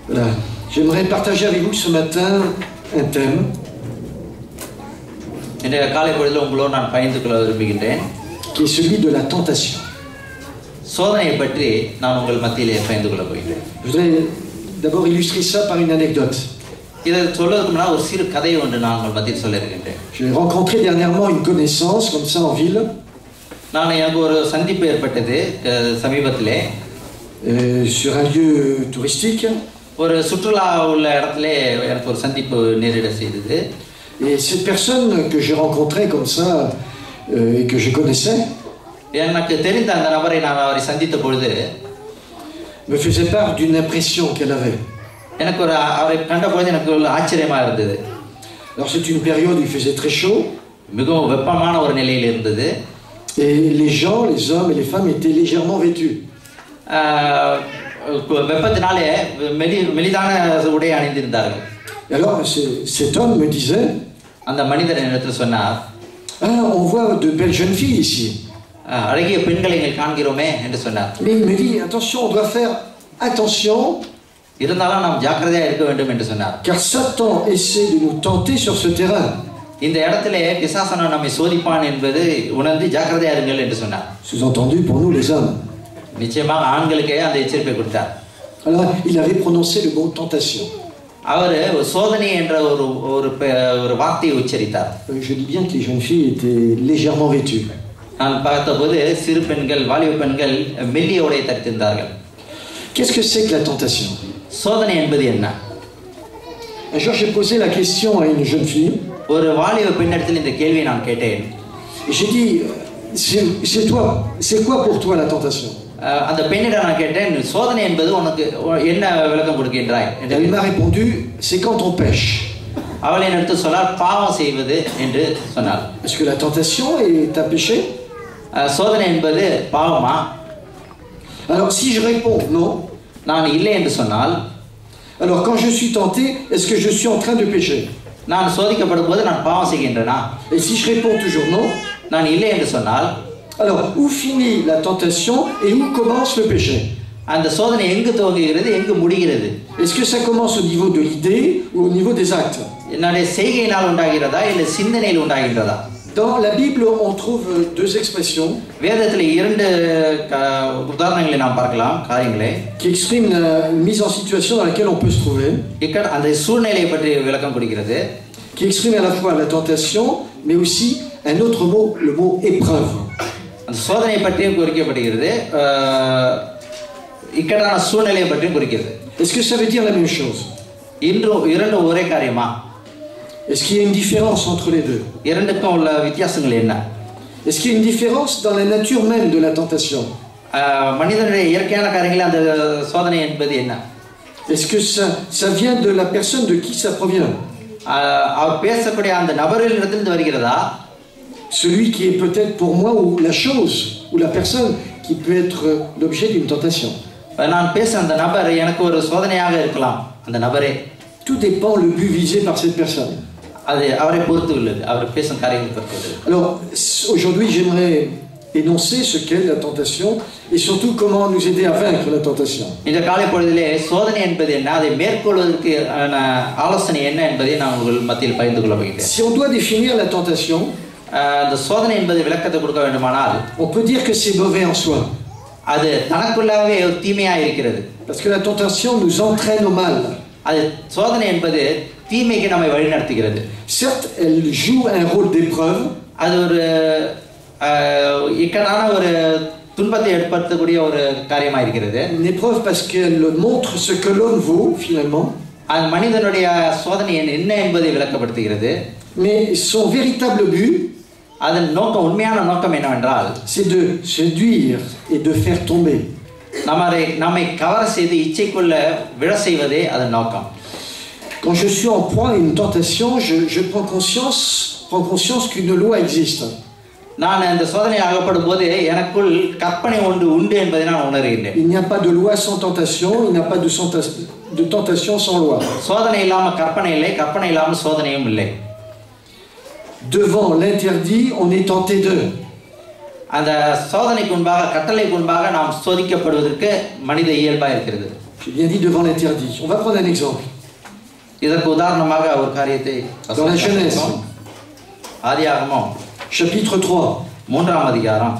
Voilà. J'aimerais partager avec vous ce matin un thème qui est celui de la tentation. Je voudrais d'abord illustrer ça par une anecdote. J'ai rencontré dernièrement une connaissance comme ça en ville. Sur un lieu touristique. Et cette personne que j'ai rencontrée comme ça et que je connaissais me faisait part d'une impression qu'elle avait. Alors c'est une période où il faisait très chaud. Et les gens, les hommes et les femmes étaient légèrement vêtus. Alors cet homme me disait, on voit de belles jeunes filles ici. Mais il me dit, attention, on doit faire attention, car Satan essaie de nous tenter sur ce terrain. Sous-entendu pour nous les hommes. Alors il avait prononcé le mot tentation. Je dis bien que les jeunes filles étaient légèrement vêtues. Qu'est-ce que c'est que la tentation? Un jour j'ai posé la question à une jeune fille. Et j'ai dit, c'est quoi pour toi la tentation? Elle m'a répondu, c'est quand on pêche. Est-ce que la tentation est un péché? Alors si je réponds non, alors quand je suis tenté, est-ce que je suis en train de pécher? Et si je réponds toujours non, alors où finit la tentation et où commence le péché? Est-ce que ça commence au niveau de l'idée ou au niveau des actes? Dans la Bible, on trouve deux expressions qui expriment une mise en situation dans laquelle on peut se trouver, qui exprime à la fois la tentation, mais aussi un autre mot, le mot épreuve. Est-ce que ça veut dire la même chose? Est-ce qu'il y a une différence entre les deux? Est-ce qu'il y a une différence dans la nature même de la tentation? Est-ce que ça vient de la personne de qui ça provient? Celui qui est peut-être pour moi ou la chose ou la personne qui peut être l'objet d'une tentation. Tout dépend le but visé par cette personne. Alors aujourd'hui j'aimerais énoncer ce qu'est la tentation et surtout comment nous aider à vaincre la tentation. Si on doit définir la tentation, on peut dire que c'est mauvais en soi. Parce que la tentation nous entraîne au mal. Certes, elle joue un rôle d'épreuve. Une épreuve parce qu'elle montre ce que l'homme vaut finalement. Mais son véritable but, c'est de séduire et de faire tomber. Quand je suis en proie à une tentation, je prends conscience qu'une loi existe. Il n'y a pas de loi sans tentation, il n'y a pas de tentation sans loi. Devant l'interdit, on est tenté de. J'ai bien dit devant l'interdit. On va prendre un exemple. இதற்கு உதாரணமாக ஒரு காரியத்தை Dans la Genèse, ஆதியாகமம் chapitre 3. 3ஆம் அதிகாரம்.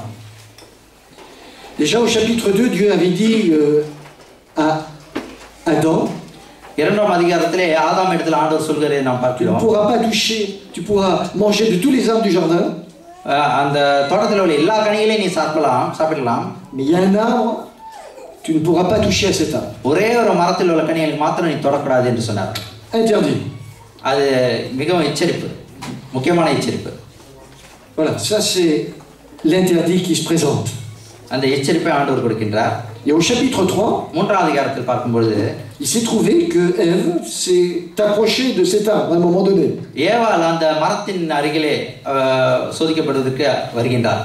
Déjà au chapitre 2, Dieu avait dit à Adam, 2ஆம் அதிகாரத்திலே ஆதாம் இடத்தில் ஆண்டவர் சொல்கிறதை நாம் tu ne பார்க்கிறோம். pourras pas toucher, tu pourras manger de tous les arbres du jardin, அந்த தோட்டத்தில் உள்ள எல்லா கனிகளையும் நீ சாப்பிடலாம். mais il y a un arbre, tu ne pourras pas toucher à cet arbre. ஒரே ஒரு மரத்தில் உள்ள கனிகளை மாத்திரம் நீ தொடக்கூடாது என்று சொன்னார். Interdit. அது மிகவும் எச்சரிப்பு, முக்கியமான எச்சரிப்பு. Voilà, ça c'est l'interdit qui se présente. அந்த எச்சரிப்பை ஆண்டவர் கொடுக்கின்றார். Et au chapitre 3, 3ஆம் அதிகாரத்தில் பார்க்கும்பொழுது il s'est trouvé que Ève s'est approchée de cet arbre à un moment donné. ஏவாள் அந்த மரத்தின் அருகிலே சோதிக்கப்படுவதற்கு வருகின்றார்.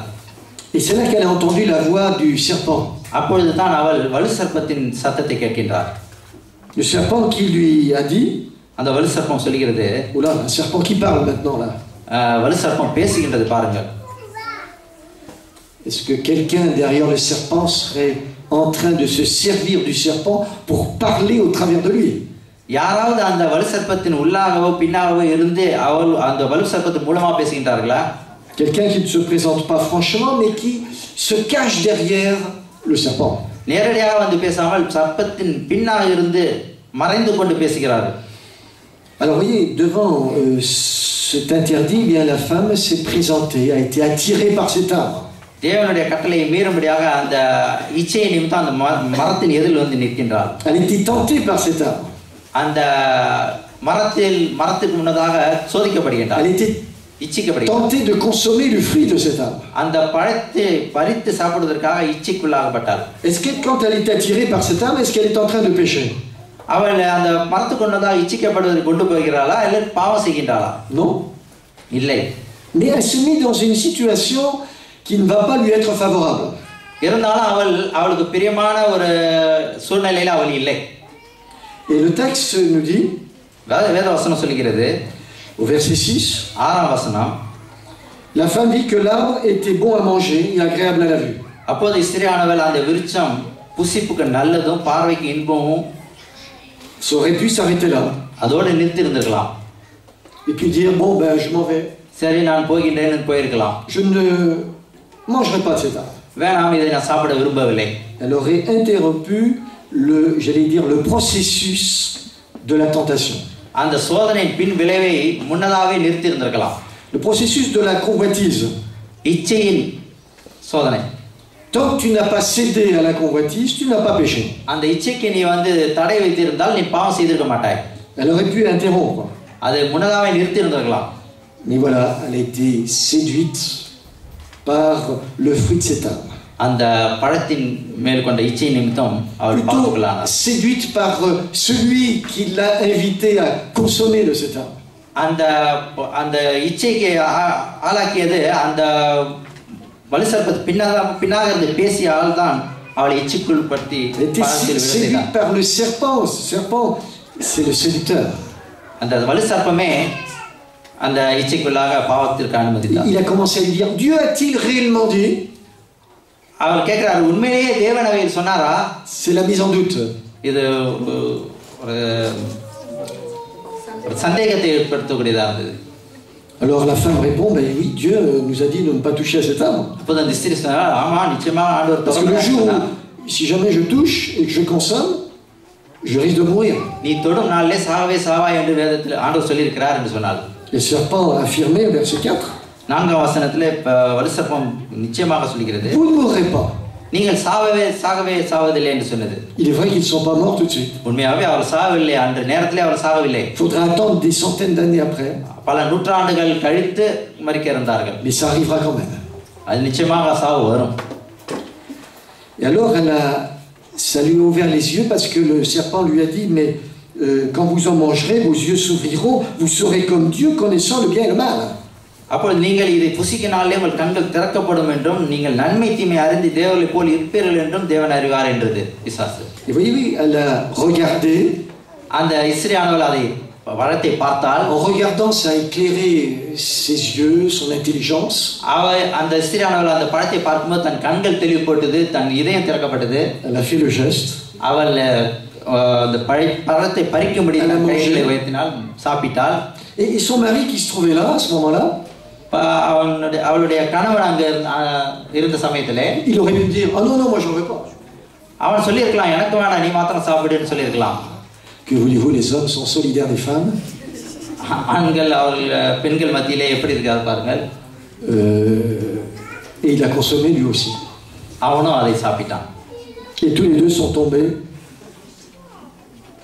Et c'est là qu'elle a entendu la voix du serpent. அப்பொழுது தான் அவள் வலு சர்ப்பத்தின் சத்தத்தை கேட்கின்றார். Le serpent qui lui a dit, அந்த வலு சர்ப்பம் சொல்கிறது, oula, un serpent qui parle maintenant là. வலு சர்ப்பம் பேசுகின்றது பாருங்கள். Est-ce que quelqu'un derrière le serpent serait en train de se servir du serpent pour parler au travers de lui? யாராவது அந்த வலு சர்ப்பத்தின் உள்ளாகவோ பின்னாகவோ இருந்து அவள் அந்த வலு சர்ப்பத்தின் மூலமா பேசுகின்றார்களா? Quelqu'un qui ne se présente pas franchement mais qui se cache derrière le serpent. நேரடியாக வந்து பேசாமல் சர்ப்பத்தின் பின்னாக இருந்து மறைந்து கொண்டு பேசுகிறார்கள். Alors voyez, devant cet interdit, bien la femme s'est présentée, a été attirée par cet arbre. தேவனுடைய கட்டளையை மீறும்படியாக அந்த இச்சையை நிமித்தம் அந்த மரத்தின் எதிரில் வந்து நிற்கின்றாள். Elle était tentée par cet arbre. அந்த மரத்துக்கு முன்னதாக சோதிக்கப்படுகின்றாள். Elle était இச்சிக்கப்படுகின்றாள். tentée de consommer le fruit de cet arbre. அந்த பழத்தை பறித்து சாப்பிடுவதற்காக இச்சிக்குள்ளாகப்பட்டாள். Est-ce que quand elle est attirée par cet arbre, est-ce qu'elle est en train de pécher? அவள் அந்த மரத்துக்கு முன்னதாக இச்சிக்கப்படுவதற்கு கொண்டு போகிறாளா இல்லை பாவம் செய்கின்றாளா? Non. இல்லை. Mais elle se met dans une situation qui ne va pas lui être favorable. இருந்தாலும் அவளுக்கு பிரியமான ஒரு சூழ்நிலையில் அவள் இல்லை. Et le texte nous dit, வேத வசனம் சொல்கிறது, au verset 6, 6ஆம் வசனம், la femme vit que l'arbre était bon à manger et agréable à la vue. அப்போது ஸ்திரியானவள் அந்த விருட்சம் புசிப்புக்கு நல்லதும் பார்வைக்கு இன்பமும், Ça aurait pu s'arrêter là. அதோடு நிறுத்தி இருந்திருக்கலாம். Et puis dire, bon ben je m'en vais. சரி நான் போகின்றேன்னு போயிருக்கலாம். Je ne mangerai pas de cet arbre. வேணாம், இதை நான் சாப்பிட விரும்பவில்லை. Elle aurait interrompu le processus de la tentation. அந்த சோதனையின் பின் விளைவை முன்னதாகவே நிறுத்தி இருந்திருக்கலாம். Le processus de la convoitise. இச்சையின் சோதனை. Tant que tu n'as pas cédé à la convoitise, tu n'as pas péché. அந்த இச்சைக்கு நீ வந்து தடை வைத்திருந்தால் நீ பாவம் செய்திருக்க மாட்டாய். Elle aurait pu interrompre. அது முன்னதாகவே நிறுத்தி இருந்திருக்கலாம். Mais voilà, elle a été séduite par le fruit de cet arbre. அந்த பழத்தின் மேல் கொண்ட இச்சை நிமித்தம் அவள் பாவத்துக்குள்ளானாள். Séduite par celui qui l'a invitée à consommer de cet arbre. அந்த இச்சைக்கு ஆளாக்கியது அந்த வலு சர்ப்பத்து பின்னாக இருந்து பேசிய ஆள் தான் அவளை இச்சைக்குள் படுத்தி séduite par le serpent. Ce serpent, c'est le séducteur. அந்த வலு சர்ப்பமே அந்த இச்சைக்குள்ளாக பாவத்திற்கு அனுமதித்தார். Il a commencé à lui dire, Dieu a-t-il réellement dit? அவள் கேட்கிறார், உண்மையிலேயே தேவன் அவையில் சொன்னாரா? C'est la mise en doute. இது ஒரு சந்தேகத்தை ஏற்படுத்தக்கூடியதா இருந்தது. Alors la femme répond, ben oui, Dieu nous a dit de ne pas toucher à cet arbre. அப்போது அந்த ஸ்திரீ சொன்னார், ஆமா நிச்சயமா ஆண்டவர் Parce que le jour où, si jamais je touche et que je consomme, je risque de mourir. நீ தொடும் நாளிலே சாவாய் என்று வேதத்தில் ஆண்டவர் சொல்லியிருக்கிறார் என்று சொன்னார். Le serpent a affirmé au verset 4, 4ஆம் வசனத்திலே வலு சர்ப்பம் நிச்சயமாக சொல்கிறது, vous ne mourrez pas. நீங்கள் சாவதில்லை என்று சொன்னது. Il est vrai qu'ils ne sont pas morts tout de suite. உண்மையாகவே அவர் சாகவில்லை, அந்த நேரத்திலே அவர் சாகவில்லை. Il faudra attendre des centaines d'années après. பல நூற்றாண்டுகள் கழித்து மரிக்க இருந்தார்கள். Mais ça arrivera quand même. அது நிச்சயமாக சாவு வரும். Et alors ça lui a ouvert les yeux parce que le serpent lui a dit, mais quand vous en mangerez, vos yeux s'ouvriront, vous serez comme Dieu, connaissant le bien et le mal. அப்பொழுது நீங்கள் இதை புசிக்கினாலே உங்கள் கண்கள் திறக்கப்படும் என்றும் நீங்கள் நன்மை தீமை அறிந்து தேவனை போல் இருப்பீர்கள் என்றும் தேவன் அறிவார் என்றது பிசாசு. Et voyez, elle a regardé. அந்த இஸ்ரேலானவள் அதை பழத்தை பார்த்தால், en regardant, ça a éclairé ses yeux, son intelligence. அந்த இஸ்ரேலானவள் அந்த பழத்தை பார்க்கும்போது தன் கண்கள் தெளிவுபட்டது, தன் இதயம் திறக்கப்பட்டது. Elle a fait le geste. அவள் அந்த பழத்தை பறிக்கும்படி கைகளை வைத்தினால் சாப்பிட்டால் et son mari qui se trouvait là à ce moment-là, அவளுடைய கணவன் அங்க இருந்த சமயத்திலே il aurait pu dire ah non non moi j'en veux pas. அவன் சொல்லியிருக்கலாம் எனக்கு வேணாம் நீ மாத்திரம் சாப்பிடுன்னு சொல்லியிருக்கலாம். Que voulez-vous, les hommes sont solidaires des femmes. ஆண்கள் அவர்கள் பெண்கள் மத்தியிலே எப்படி இருக்காரு பாருங்கள். Et il a consommé lui aussi. அவனும் அதை சாப்பிட்டான். Et tous les deux sont tombés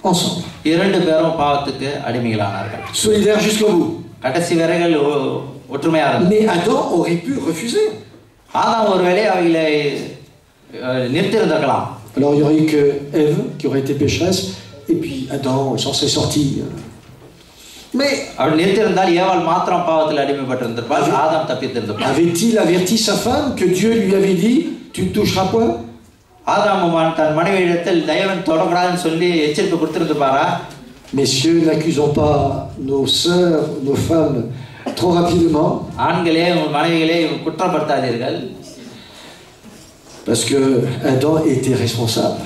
ensemble. இரண்டு பேரும் பாவத்துக்கு அடிமைகளானார்கள். Solidaires jusqu'au bout. கடைசி வரைகள் ஒற்றுமையா இருந்தார்கள். Mais Adam aurait pu refuser. ஆதாம் ஒருவேளை அவங்களை நிறுத்தியிருந்திருக்கலாம். Alors il y aurait eu que Ève qui aurait été pécheresse et puis Adam s'en serait sorti. Mais அவள் நிறுத்தியிருந்தால் ஏவாள் மாத்திரம் பாவத்தில் அடிமைப்பட்டிருந்திருப்பாள், ஆதாம் தப்பித்திருந்திருப்பாள். Avait-il averti sa femme que Dieu lui avait dit tu ne toucheras point? ஆதாம் தன் மனைவியிடத்தில் தயவன் தொடக்கூடாதுன்னு சொல்லி எச்சரிக்கை கொடுத்திருந்திருப்பாரா? Messieurs, n'accusons pas nos sœurs, nos femmes trop rapidement. ஆண்களே உங்கள் மனைவிகளே குற்றப்படுத்தாதீர்கள். Parce que Adam était responsable.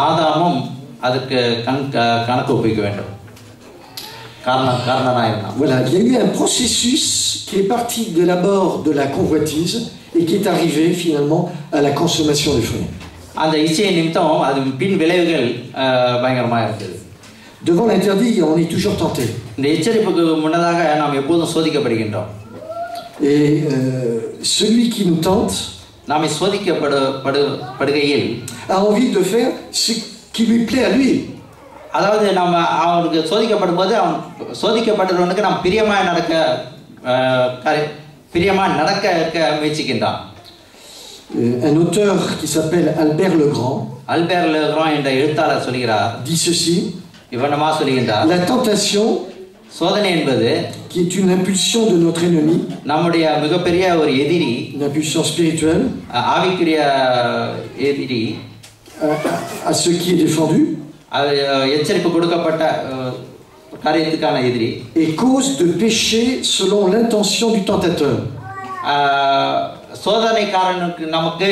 ஆதாமும் அதுக்கு கணக்கு ஒப்பிக்க வேண்டும். Voilà, il y a eu un processus qui est parti de l'abord de la convoitise et qui est arrivé finalement à la consommation des fruits. அந்த இச்சை நிமித்தம் அது பின் விளைவுகள் பயங்கரமாக இருந்தது. Devant l'interdit, on est toujours tenté. இந்த எச்சரிப்புக்கு முன்னதாக நாம் எப்போதும் சோதிக்கப்படுகின்றோம். Et celui qui nous tente நாம் சோதிக்கப்படுகையில் a envie de faire ce qui lui plaît à lui. அதாவது நம்ம அவனுக்கு சோதிக்கப்படும் போது அவன் சோதிக்கப்படுறவனுக்கு நாம் பிரியமாக நடக்க முயற்சிக்கின்றான். Un auteur qui s'appelle Albert Legrand என்ற எழுத்தாளர் சொல்கிறார் dit ceci. இவனமா சொல்கிறார், la tentation சோதனை என்பது qui est une impulsion de notre ennemi, நம்முடைய மிகப்பெரிய ஒரு எதிரி, une impulsion spirituelle ஆவிக்குரிய எதிரி, à ce qui est défendu, எச்சரிப்பு கொடுக்கப்பட்ட காரியத்துக்கான எதிரி, et cause de péché selon l'intention du tentateur. சோதனைக்காரனுக்கு நமக்கு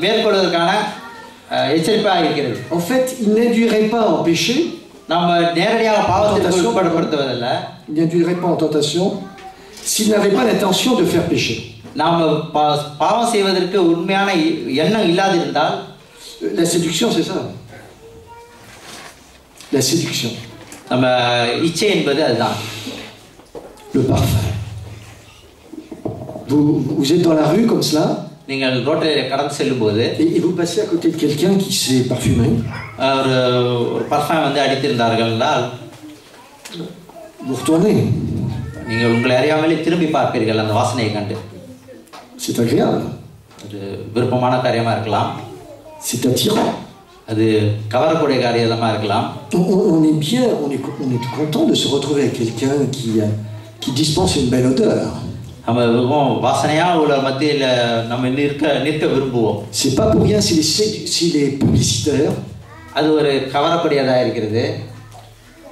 மேற்கொள்வதற்கான எச்சரிப்பாக இருக்கிறது. En fait, il n'induirait pas en péché. நம்ம நேரடியாக பாவத்திற்கு உட்படுத்துவதில்லை. Il n'induirait pas en tentation s'il n'avait pas l'intention de faire pécher. நாம் பாவம் செய்வதற்கு உண்மையான எண்ணம் இல்லாதிருந்தால், la séduction c'est ça. La séduction. நம்ம இச்சை என்பது அதுதான். Le parfum. Vous êtes dans la rue comme cela. நீங்கள் ரோட்டில் கடந்து செல்லும்போது et vous passez à côté de quelqu'un qui s'est parfumé. ஒரு பர்ஃப்யூம் வந்து அடித்திருந்தார்கள் என்றால் vous retournez. நீங்கள் உங்களை அறியாமலே திரும்பி பார்ப்பீர்கள் அந்த வாசனையை கண்டு. C'est agréable. அது விருப்பமான காரியமா இருக்கலாம். C'est attirant. அது கவரக்கூடிய காரியமா இருக்கலாம். On est bien, on est content de se retrouver avec quelqu'un qui dispense une belle odeur. நம்ம வாசனையான உள்ள மத்தியில் நம்ம நிற்க விரும்புவோம். C'est pas pour rien si les publicitaires அது ஒரு கவரக்கூடியதாக இருக்கிறது.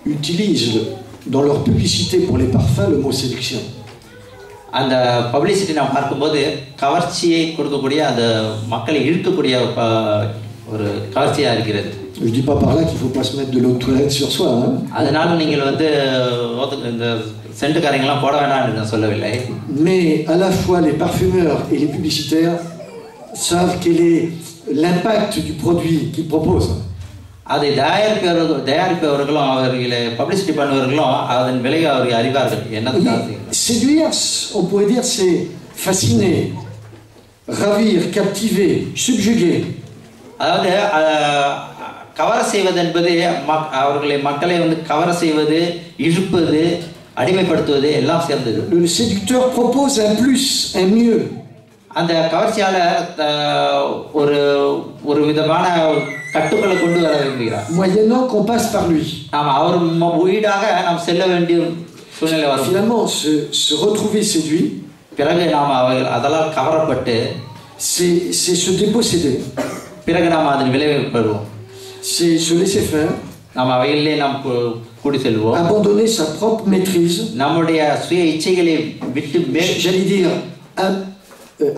utilisent dans leur publicité pour les parfums le mot séduction. அந்த பப்ளிசிட்டி நாம் பார்க்கும்போது கவர்ச்சியை கொடுக்கக்கூடிய அந்த மக்களை இழுக்கக்கூடிய ஒரு கவர்ச்சியாக இருக்கிறது. Je dis pas par là qu'il faut pas se mettre de l'eau de toilette sur soi. அதனால நீங்கள் வந்து இந்த சென்ட்டுக்காரங்கெல்லாம் போட வேண்டாம்னு நான் சொல்லவில்லை. Mais à la fois les parfumeurs et les publicitaires savent quel est l'impact du produit qu'ils proposent. அதை தயாரிப்பவர்களும் அவர்களை பப்ளிசிட்டி பண்ணுவவர்களும் அதன் விலையை அவர்கள் அறிவார்கள். என்ன séduire, on pourrait dire c'est fasciner, ravir, captiver, subjuguer. அதாவது கவர செய்வது என்பது அவர்களை மக்களை வந்து கவர செய்வது, இழுப்பது, அடிமைப்படுத்துவது எல்லாம் சேர்ந்தது. Le séducteur propose un plus, un mieux. அந்த கவர்ச்சியாளர் ஒரு விதமான கட்டுக்களை கொண்டு வர விரும்புகிறார். Moyennant qu'on passe par lui. நாம் அவர் வீடாக நாம் செல்ல வேண்டிய சூழ்நிலை வரும். Finalement, se retrouver séduit. பிறகு நாம் அதெல்லாம் கவரப்பட்டு c'est se déposséder. பிறகு நாம் அதன் விளைவை பெறுவோம். C'est se laisser faire. நாம் அவைகளிலே நாம் கூடி செல்வோம். Abandonner sa propre maîtrise. நம்முடைய சுய இச்சைகளை விட்டு j'allais dire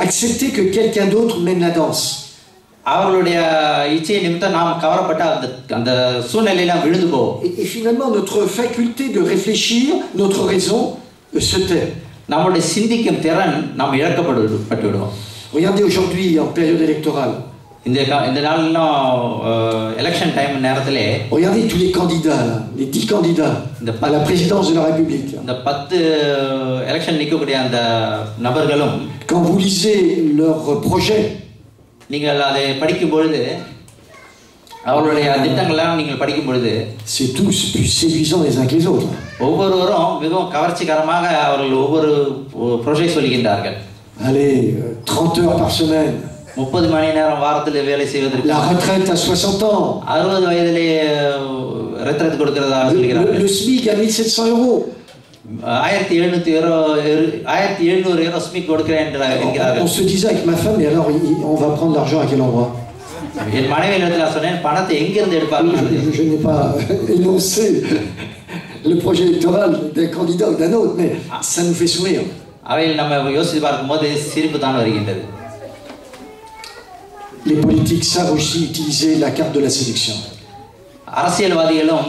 accepter que quelqu'un d'autre mène la danse. அவர்களுடைய இச்சை நிமித்தம் நாம் கவரப்பட்ட அந்த சூழ்நிலையில விழுந்து போவோம். Et finalement, notre faculté de réfléchir, notre raison se tait. நம்முடைய சிந்திக்கும் திறன் நாம் இழக்கப்பட்டு விடுவோம். Regardez aujourd'hui, en période électorale. இந்த நாளிலும் எலெக்ஷன் டைம் நேரத்திலே regardez tous les candidats, là, les 10 candidats à la présidence de la République. இந்த 10 எலெக்ஷன் நிற்கக்கூடிய அந்த நபர்களும் quand vous lisez leur projet, நீங்கள் அதை படிக்கும் பொழுது அவர்களுடைய திட்டங்கள்லாம் நீங்கள் படிக்கும் பொழுது c'est tous plus séduisants les uns que les autres. ஒவ்வொருவரும் மிகவும் கவர்ச்சிகரமாக அவர்கள் ஒவ்வொரு ப்ரொஜெக்ட் சொல்கின்றார்கள். Allez, 30 heures par semaine. 30 மணி நேரம் வாரத்தில் வேலை செய்வதற்கு. La retraite à 60 ans. 60 வயதிலே ரெட்ரெட் கொடுக்கிறதா சொல்கிறார்கள். Le SMIC à 1700 euros. 1700 € ஸ்மிக் கொடுக்கிறேன் என்கிறார்கள். On se disait avec ma femme, et alors on va prendre l'argent à quel endroit? என் மனைவியிடத்தில் நான் சொன்னேன், பணத்தை எங்கிருந்து எடுப்பார்கள்? Je n'ai pas énoncé le projet électoral d'un candidat ou d'un autre, mais ça nous fait sourire. அவையில் நம்ம யோசித்து பார்க்கும்போது சிரிப்பு தான் வருகின்றது. Les politiques savent aussi utiliser la carte de la séduction. அரசியல்வாதிகளும்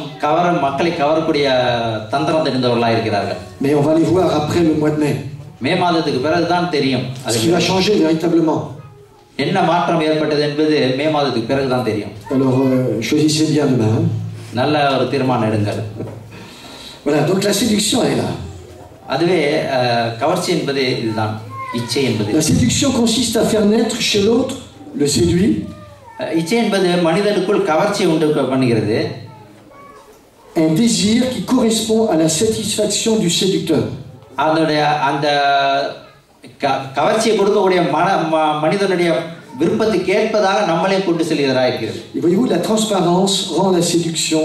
மக்களை கவரக்கூடிய தந்திரம் தெரிந்தவர்களாக இருக்கிறார்கள். Mais on va les voir après le mois de mai. மே மாதத்துக்கு பிறகுதான் தெரியும் Ce qui va changer véritablement. என்ன மாற்றம் ஏற்பட்டது என்பது மே மாதத்துக்கு பிறகுதான் தெரியும். Alors choisissez bien demain. நல்ல ஒரு தீர்மானம் எடுங்கள். Voilà, donc la séduction est là. அதுவே கவர்ச்சி என்பது இதுதான், இச்சை என்பது. La séduction consiste à faire naître chez l'autre, le séduit, இச்சை என்பது மனிதனுக்குள் கவர்ச்சி உண்டு பண்ணுகிறது. un désir qui correspond à la satisfaction du séducteur. அந்த கவர்ச்சியை கொடுக்கக்கூடிய மனிதனுடைய விருப்பத்துக்கு ஏற்பதாக நம்மளே கொண்டு செல்கிறதா இருக்கிறது. Et voyez-vous, la transparence rend la séduction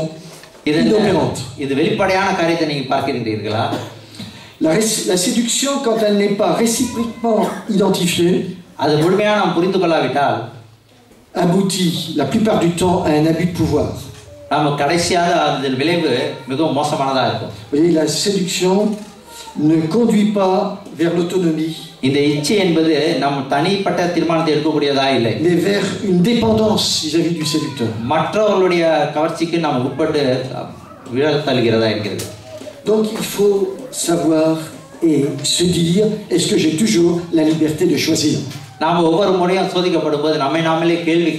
inopérante. இது வெளிப்படையான காரியத்தை நீங்க பார்க்கிறீர்களா? La séduction, quand elle n'est pas réciproquement identifiée, அது முழுமையாக நாம் புரிந்து கொள்ளாவிட்டால் aboutit la plupart du temps à un abus de pouvoir. நம்ம கடைசியாக அதன் விளைவு மிகவும் மோசமானதா இருக்கும். Vous voyez, la séduction ne conduit pas vers l'autonomie, இந்த இச்சை என்பது நம் தனிப்பட்ட தீர்மானத்தை எடுக்கக்கூடியதா இல்லை, mais vers une dépendance vis-à-vis du séducteur. மற்றவர்களுடைய கவர்ச்சிக்கு நாம் உட்பட்டு விழத் தள்ளுகிறதா இருக்கிறது. Donc il faut savoir et se dire, est-ce que j'ai toujours la liberté de choisir? நாம் ஒவ்வொரு முறையும் சோதிக்கப்படும் போது நம்மை நாமளே கேள்வி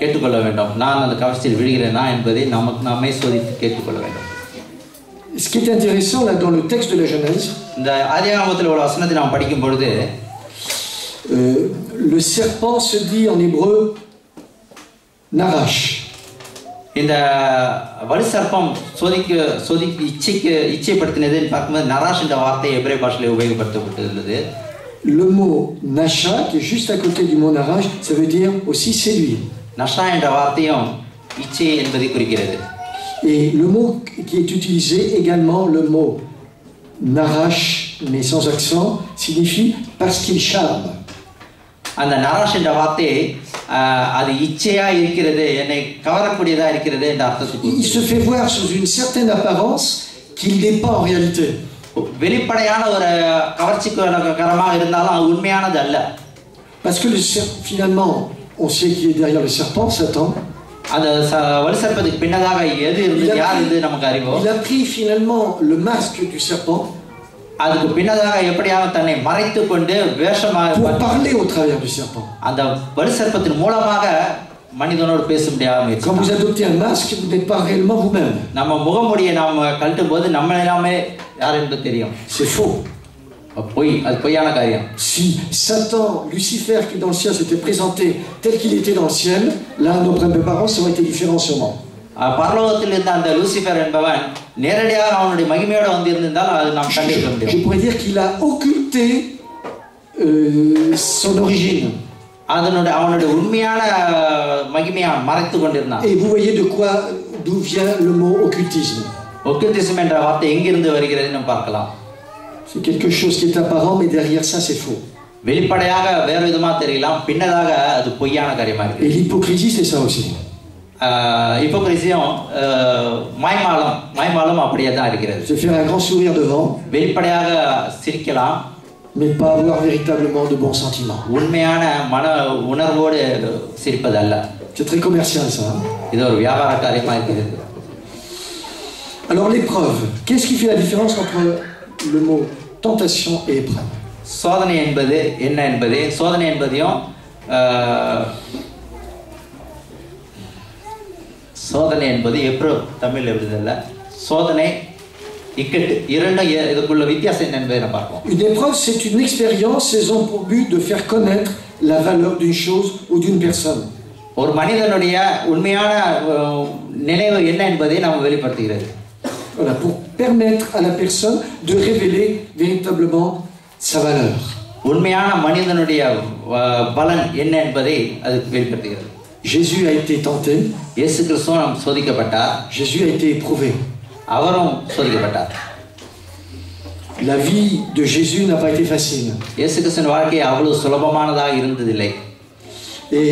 கேட்டுக்கொள்ள வேண்டும். நான் அந்த கவர்ச்சியில் விழுகிறேனா என்பதை நம்மை சோதித்து கேட்டுக்கொள்ள வேண்டும். Ce qui est intéressant là dans le texte de la Genèse, இந்த ஆதியாகமத்தில் உள்ள வசனத்தை நாம் படிக்கும் பொழுது le serpent se dit en hébreu Narash. இந்த வலு சர்ப்பம் சோதிக்கு இச்சைப்படுத்தினதுன்னு பார்க்கும்போது நராஷ் என்ற வார்த்தை எபிரேய பாஷையில் உபயோகப்படுத்தப்பட்டுள்ளது. Le mot Nasha, qui est juste à côté du mot Narash, ça veut dire aussi séduire. நஷா என்ற வார்த்தையும் இச்சை என்பதை குறிக்கிறது. Et le mot qui est utilisé également, le mot Narash, mais sans accent, signifie parce qu'il charme. அந்த நராஷ் என்ற வார்த்தை அது இச்சையா இருக்கிறது, என்னை கவரக்கூடியதா இருக்கிறது என்ற அர்த்தத்துக்கு. Il se fait voir sous une certaine apparence qu'il n'est pas en réalité. வெளிப்படையான ஒரு கவர்ச்சிகரமாக இருந்தாலும் அது உண்மையானது அல்ல. Parce que finalement, on sait qui est derrière le serpent, Satan. அந்த வலு சர்ப்பத்துக்கு பின்னதாக எது இருந்து யார் இருந்து நமக்கு அறிவோ. Il a pris finalement le masque du serpent. அதுக்கு பின்னதாக எப்படியாக தன்னை மறைத்துக் கொண்டு வேஷமாக pour parler au travers du serpent. அந்த வலு சர்ப்பத்தின் மூலமாக மனிதனோடு பேச முடியாம. Quand vous adoptez un masque, vous n'êtes pas réellement vous-même. நம்ம முகமூடியை நாம கழட்டும் போது நம்ம எல்லாமே யார் என்று தெரியும். C'est faux. பொய், அது பொய்யான காரியம். Si Satan, Lucifer qui dans le ciel s'était présenté tel qu'il était dans le ciel, là nos parents ça aurait été différent sûrement. பரலோகத்தில் இருந்த அந்த லூசிஃபர் என்பவன் நேரடியாக அவனுடைய மகிமையோடு வந்திருந்தால் அது நாம் கண்டிருக்க முடியும். Je pourrais dire qu'il a occulté son origine. அவனுடைய உண்மையான மகிமையை மறைத்துக் கொண்டிருந்தான். Et vous voyez d'où vient le mot occultisme. ஒக்குல்டிசம் என்ற வார்த்தை எங்கிருந்து வருகிறது என்று பார்க்கலாம். C'est quelque chose qui est apparent, mais derrière ça c'est faux. வெளிப்படையாக வேறு விதமா தெரியலாம், பின்னதாக அது பொய்யான காரியமா இருக்கு. Et l'hypocrisie c'est ça aussi. ஹிப்போக்ரிசியும் மாய்மாலம் அப்படியே தான் இருக்கிறது. Se faire un grand sourire devant. வெளிப்படையாக சிரிக்கலாம். mais pas avoir véritablement de bons sentiments. உண்மையான மன உணர்வோடு சிரிப்பதல்ல. C'est très commercial ça. Hein? இது ஒரு வியாபார காரியமா இருக்குது. Alors l'épreuve, qu'est-ce qui fait la différence entre le mot tentation et épreuve? சோதனை என்பது என்ன என்பது சோதனை என்பதையும் சோதனை என்பது எப்படி தமிழ் எழுதுதல்ல சோதனை இக்கட்டு இரண்டும் இதுக்குள்ள வித்தியாசம் என்ன என்பதை நம்ம பார்ப்போம். Une épreuve, c'est une expérience, elles ont pour but de faire connaître la valeur d'une chose ou d'une personne. ஒரு மனிதனுடைய உண்மையான நினைவு என்ன என்பதை நாம் வெளிப்படுத்துகிறது. Voilà, pour permettre à la personne de révéler véritablement sa valeur. உண்மையான மனிதனுடைய பலன் என்ன என்பதை அது வெளிப்படுத்துகிறது. Jésus a été tenté. இயேசு கிறிஸ்து சோதிக்கப்பட்டார். Jésus a été éprouvé. அவரும் சோதிக்கப்பட்டார். La vie de Jésus n'a pas été facile. இயேசு கிறிஸ்துவின் வாழ்க்கை அவ்வளவு சுலபமானதாக இருந்ததில்லை. Et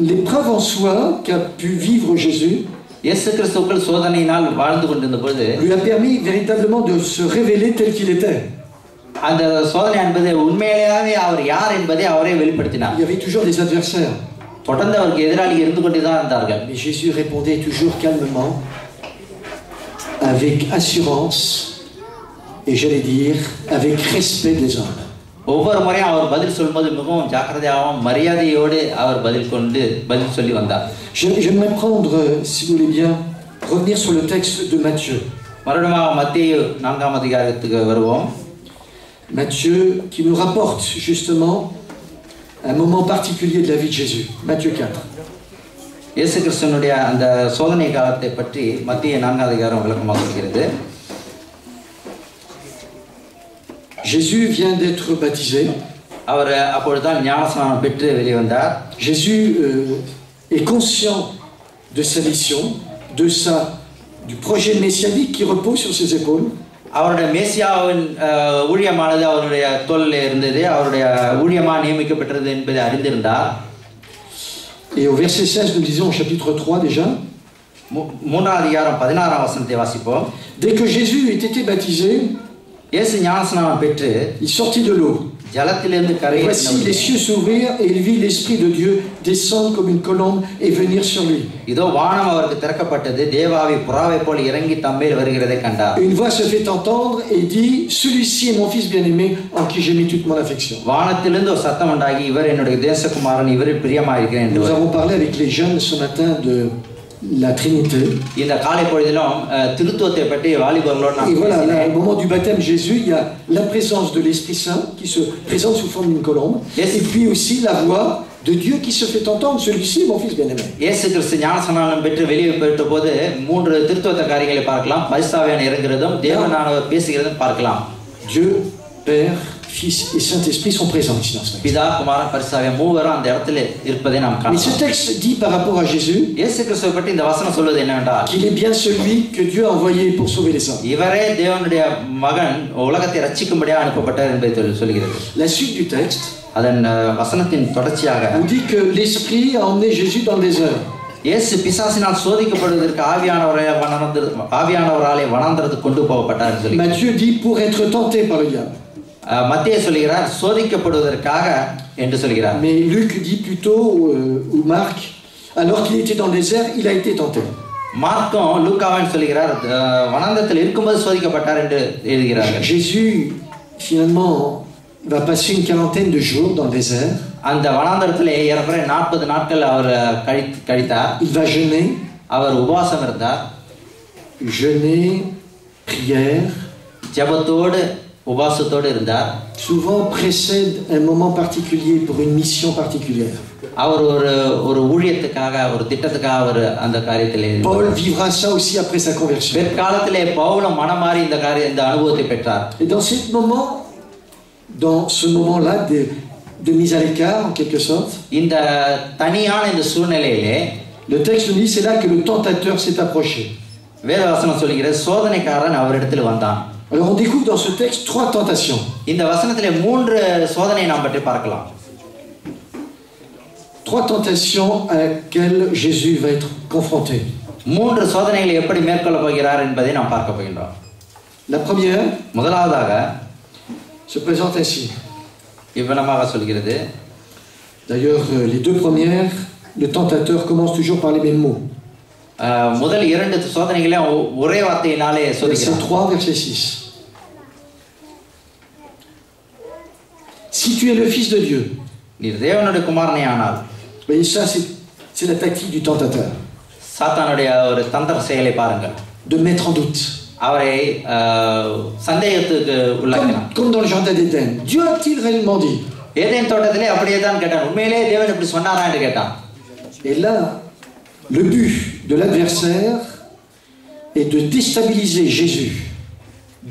l'épreuve en soi qu'a pu vivre Jésus இயேசு கிறிஸ்துவுக்குள் சோதனையினால் வாழ்ந்து கொண்டிருந்த பொழுது lui a permis véritablement de se révéler tel qu'il était. அந்த சோதனை என்பது உண்மையிலேயே அவர் யார் என்பதை அவரே வெளிப்படுத்தினார். Il y avait toujours des adversaires. தொடர்ந்து அவருக்கு எதிராளி இருந்து கொண்டே தான் இருந்தார்கள். Mais Jésus répondait toujours calmement, avec assurance et j'allais dire avec respect des hommes. ஒவ்வொரு முறையும் அவர் பதில் சொல்லும்போது மிகவும் ஜாக்கிரதையாகவும் மரியாதையோடு அவர் பதில் சொல்லி வந்தார். J'aimerais prendre, si vous voulez bien, revenir sur le texte de Matthieu. மறுபடியும் மத்தேயு 4ஆம் அதிகாரத்துக்கு வருவோம். Matthieu qui nous rapporte justement un moment particulier de la vie de Jésus. Matthieu 4. இயேசு கிறிஸ்துவினுடைய அந்த சோதனை காலத்தை பற்றி மத்தேயு 4ஆம் அதிகாரம் விளக்கமாக சொல்கிறது. Jésus vient d'être baptisé. அவர் அப்பொழுதுதான் ஞானஸ்நானம் பெற்று வெளியே வந்தார். Jésus est conscient de sa mission, du projet messianique qui repose sur ses épaules. அவருடைய மேசியாவின் ஊழியமானது அவருடைய தோளில் இருந்தது. அவருடைய ஊழியமா நியமிக்கப்பட்டது என்பதை அறிந்திருந்தார். Et au verset 16, nous lisons au chapitre 3 déjà. 3ஆம் அதிகாரம் 16ஆம் வசனத்தை வாசிப்போம். Dès que Jésus ait été baptisé, இயேசு ஞானஸ்நானம் பெற்று il sortit de l'eau. ஜலத்திலிருந்து கரையை Voici les cieux s'ouvrirent et il vit l'esprit de Dieu descendre comme une colombe et venir sur lui. இதோ வானம் அவருக்கு திறக்கப்பட்டது. தேவாவி புறாவை போல இறங்கி தம்மேல் வருகிறதை கண்டார். Une voix se fait entendre et dit, celui-ci est mon fils bien-aimé en qui j'ai mis toute mon affection. வானத்திலிருந்து ஒரு சத்தம் உண்டாகி இவர் என்னுடைய தேசகுமாரன் இவரில் பிரியமாயிருக்கிறேன் என்று. Nous avons parlé avec les jeunes ce matin de la Trinité. இந்த காலை பொழுதிலும் திருத்துவத்தை பற்றி வாலிபர்களோடு Et voilà, là, au moment du baptême de Jésus, il y a la présence de l'Esprit Saint qui se présente sous forme d'une colombe. Et puis aussi la voix de Dieu qui se fait entendre, celui-ci est mon fils bien-aimé. இயேசு கிறிஸ்து ஞானஸ்நானம் பெற்று வெளியே பெற்ற போது 3 திருத்துவத்த காரியங்களை பார்க்கலாம். பரிசுத்தாவியானவர் இறங்குறதும் தேவனானவர் பேசுகிறதும் பார்க்கலாம். Dieu, Père, Fils et Saint-Esprit sont présents ici dans ce texte. பிதா குமாரன் பரிசுத்தாவியார் மூவரும் அந்த இடத்துல இருப்பதை நாம் Mais ce காணலாம். texte dit par rapport à Jésus இயேசு கிறிஸ்துவை பற்றி இந்த வசனம் சொல்வது என்னவென்றால் qu'il est bien celui que Dieu a envoyé pour sauver les hommes. இவரே தேவனுடைய மகன் உலகத்தை ரட்சிக்கும்படியாக அனுப்பப்பட்டார் என்பதை சொல்கிறது. La suite du texte அதன் வசனத்தின் தொடர்ச்சியாக nous dit que l'Esprit a emmené Jésus dans le désert. இயேசு பிசாசினால் சோதிக்கப்படுவதற்கு ஆவியானவராலே வனாந்தரத்துக்கு கொண்டு போகப்பட்டார் என்று சொல்லி Matthieu dit pour être tenté par le diable. மத்தேயு சொல்கிறார் சோதிக்கப்படுவதற்காக என்று சொல்கிறார். Mais Luc dit plutôt, ou Marc, alors qu'il était dans le désert, il a été tenté. மார்க்கும் லூக்காவும் சொல்கிறார் வனாந்தரத்தில் இருக்கும்போது சோதிக்கப்பட்டார் என்று எழுதுகிறார்கள். Jésus finalement va passer une quarantaine de jours dans le désert. அந்த வனாந்தரத்தில் ஏறக்குறைய 40 நாட்கள் அவர் கழித்தார். Il va jeûner. அவர் உபவாசம் இருந்தார். Jeûner, prière, ஜெபத்தோடு உபவாசத்தோடு இருந்தார். souvent précède un moment particulier pour une mission particulière. அவர் ஒரு ஊழியத்துக்காக ஒரு திட்டத்துக்காக அவர் அந்த காரியத்திலே Paul vivra ça aussi après sa conversion. பிற்காலத்திலே பவுலும் மனமாறி இந்த அனுபவத்தை பெற்றார். Et dans ce moment-là de mise à l'écart en quelque sorte, இந்த தனியான இந்த சூழ்நிலையிலே le texte nous dit c'est là que le tentateur s'est approché. வேதவசனம் சொல்கிறது சோதனைக்காரன் அவரிடத்தில் வந்தான். Alors on découvre dans ce texte 3 tentations. இந்த வசனத்திலே 3 சோதனையை நாம் பற்றி பார்க்கலாம். 3 tentations à laquelle Jésus va être confronté. 3 சோதனைகளை எப்படி மேற்கொள்ள போகிறார் என்பதை நாம் பார்க்க போகின்றோம். La première, முதலாவதாக se présente ainsi. இவ்வனமாக சொல்கிறது. D'ailleurs, les deux premières, le tentateur commence toujours par les mêmes mots. முதல் இரண்டு சோதனைகளையும் ஒரே வார்த்தையினாலே Verset 3, verset 6. Si tu es le fils de Dieu. நீர் தேவனுடைய குமாரனே ஆனால். Voyez ça, c'est la tactique du tentateur. சாத்தானுடைய ஒரு தந்திர செயலை பாருங்கள். De mettre en doute. அவரை சந்தேகத்துக்கு உள்ளாக்கினார். Comme dans le jardin d'Éden. Dieu a-t-il réellement dit? Eden தோட்டத்திலே அப்படியே தான் கேட்டான். உண்மையிலே தேவன் இப்படி சொன்னாரா என்று கேட்டான். Et là, le but de l'adversaire est de déstabiliser Jésus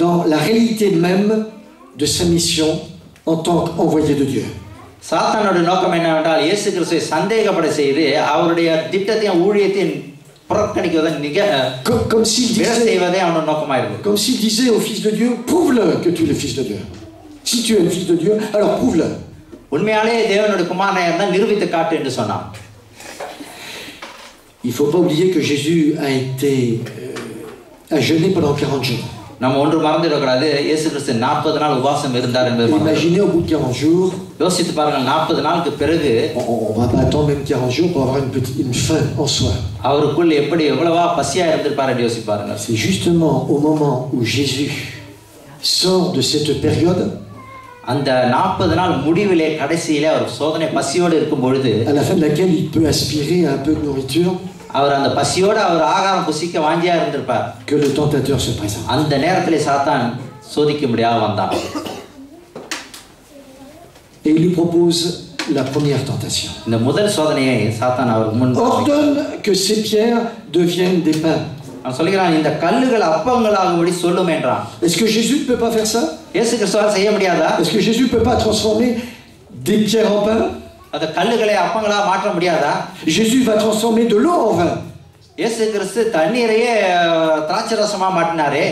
dans la réalité même de sa mission en tant qu'envoyé de Dieu. சாத்தானோட நோக்கம் என்னவென்றால் இயேசு கிறிஸ்துவை சந்தேகப்பட செய்து அவருடைய திட்டத்தையும் ஊழியத்தையும் புறக்கணிக்குவதை comme s'il செய்வதே அவனோட நோக்கமாக இருக்கும். Comme s'il disait au fils de Dieu, prouve-le que tu es le fils de Dieu. Si tu es le fils de Dieu, alors prouve-le. உண்மையாலே தேவனுடைய குமாரனாக இருந்தால் நிரூபித்து காட்டு என்று சொன்னான். Il ne faut pas oublier que Jésus a jeûné pendant 40 jours. நம்ம ஒன்று மறந்துடக்கூடாது, இயேசு கிறிஸ்து 40 நாள் உபவாசம் இருந்தார் என்பது. Imaginez au bout de 40 jours. யோசித்து பாருங்கள், 40 நாளுக்கு பிறகு on va pas attendre même 40 jours pour avoir une faim en soi. அவருக்குள் எப்படி எவ்வளவா பசியா இருந்திருப்பார் என்று யோசித்து பாருங்கள். C'est justement au moment où Jésus sort de cette période, அந்த 40 நாள் முடிவிலே கடைசியிலே அவர் சோதனை பசியோடு இருக்கும் பொழுது, à la fin de laquelle il peut aspirer à un peu de nourriture, அவர் அந்த பசியோடு அவர் ஆகாரம் புசிக்க வாஞ்சியா இருந்திருப்பார். que le tentateur se présente. அந்த நேரத்திலே சாத்தான் சோதிக்கும்படியாக வந்தான். Et il lui propose la première tentation. இந்த முதல் சோதனையை சாத்தான் அவருக்கு முன் ordonne que ces pierres deviennent des pains. அவன் சொல்கிறான், இந்த கல்லுகள் அப்பங்களாகும்படி சொல்லும் என்றான். Est-ce que Jésus ne peut pas faire ça? இயேசு கிறிஸ்துவால் செய்ய முடியாதா? Est-ce que Jésus ne peut pas transformer des pierres en pain? அந்த கல்லுகளை அப்பங்களா மாற்ற முடியாதா? Jésus va transformer de l'eau en vin. இயேசு கிறிஸ்து தண்ணீரையே திராட்சை ரசமா மாற்றினாரே.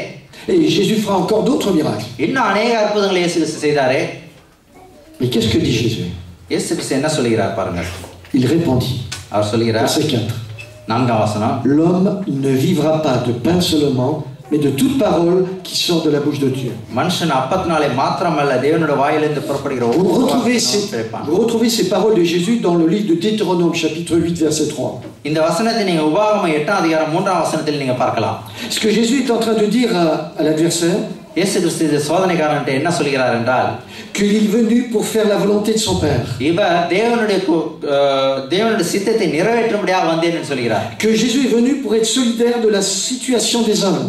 Et Jésus fera encore d'autres miracles. இன்னும் அநேக அற்புதங்களை இயேசு கிறிஸ்து செய்தாரே. Mais qu'est-ce que dit Jésus? இயேசு கிறிஸ்து என்ன சொல்கிறார் பாருங்கள். Il répondit. அவர் சொல்கிறார், Verset 4. 4ஆம் வசனம். L'homme ne vivra pas de pain seulement, mais de toute parole qui sort de la bouche de Dieu. மனுஷன் அப்பத்தினாலே மாத்திரமல்ல தேவனுடைய வாயிலிருந்து புறப்படுகிற Vous retrouvez ces paroles de Jésus dans le livre de Deutéronome chapitre 8 verset 3. இந்த வசனத்தை நீங்க உபாகமம் 8ஆம் அதிகாரம் 3ஆம் வசனத்தில் நீங்க பார்க்கலாம். Ce que Jésus est en train de dire à l'adversaire, இயேசு கிறிஸ்து இந்த சோதனைக்காரன்ட்ட என்ன சொல்கிறார் என்றால், qu'il est venu pour faire la volonté de son Père. இவர் தேவனுடைய சித்தத்தை நிறைவேற்றும்படியாக வந்தேன் என்று சொல்கிறார். Que Jésus est venu pour être solidaire de la situation des hommes.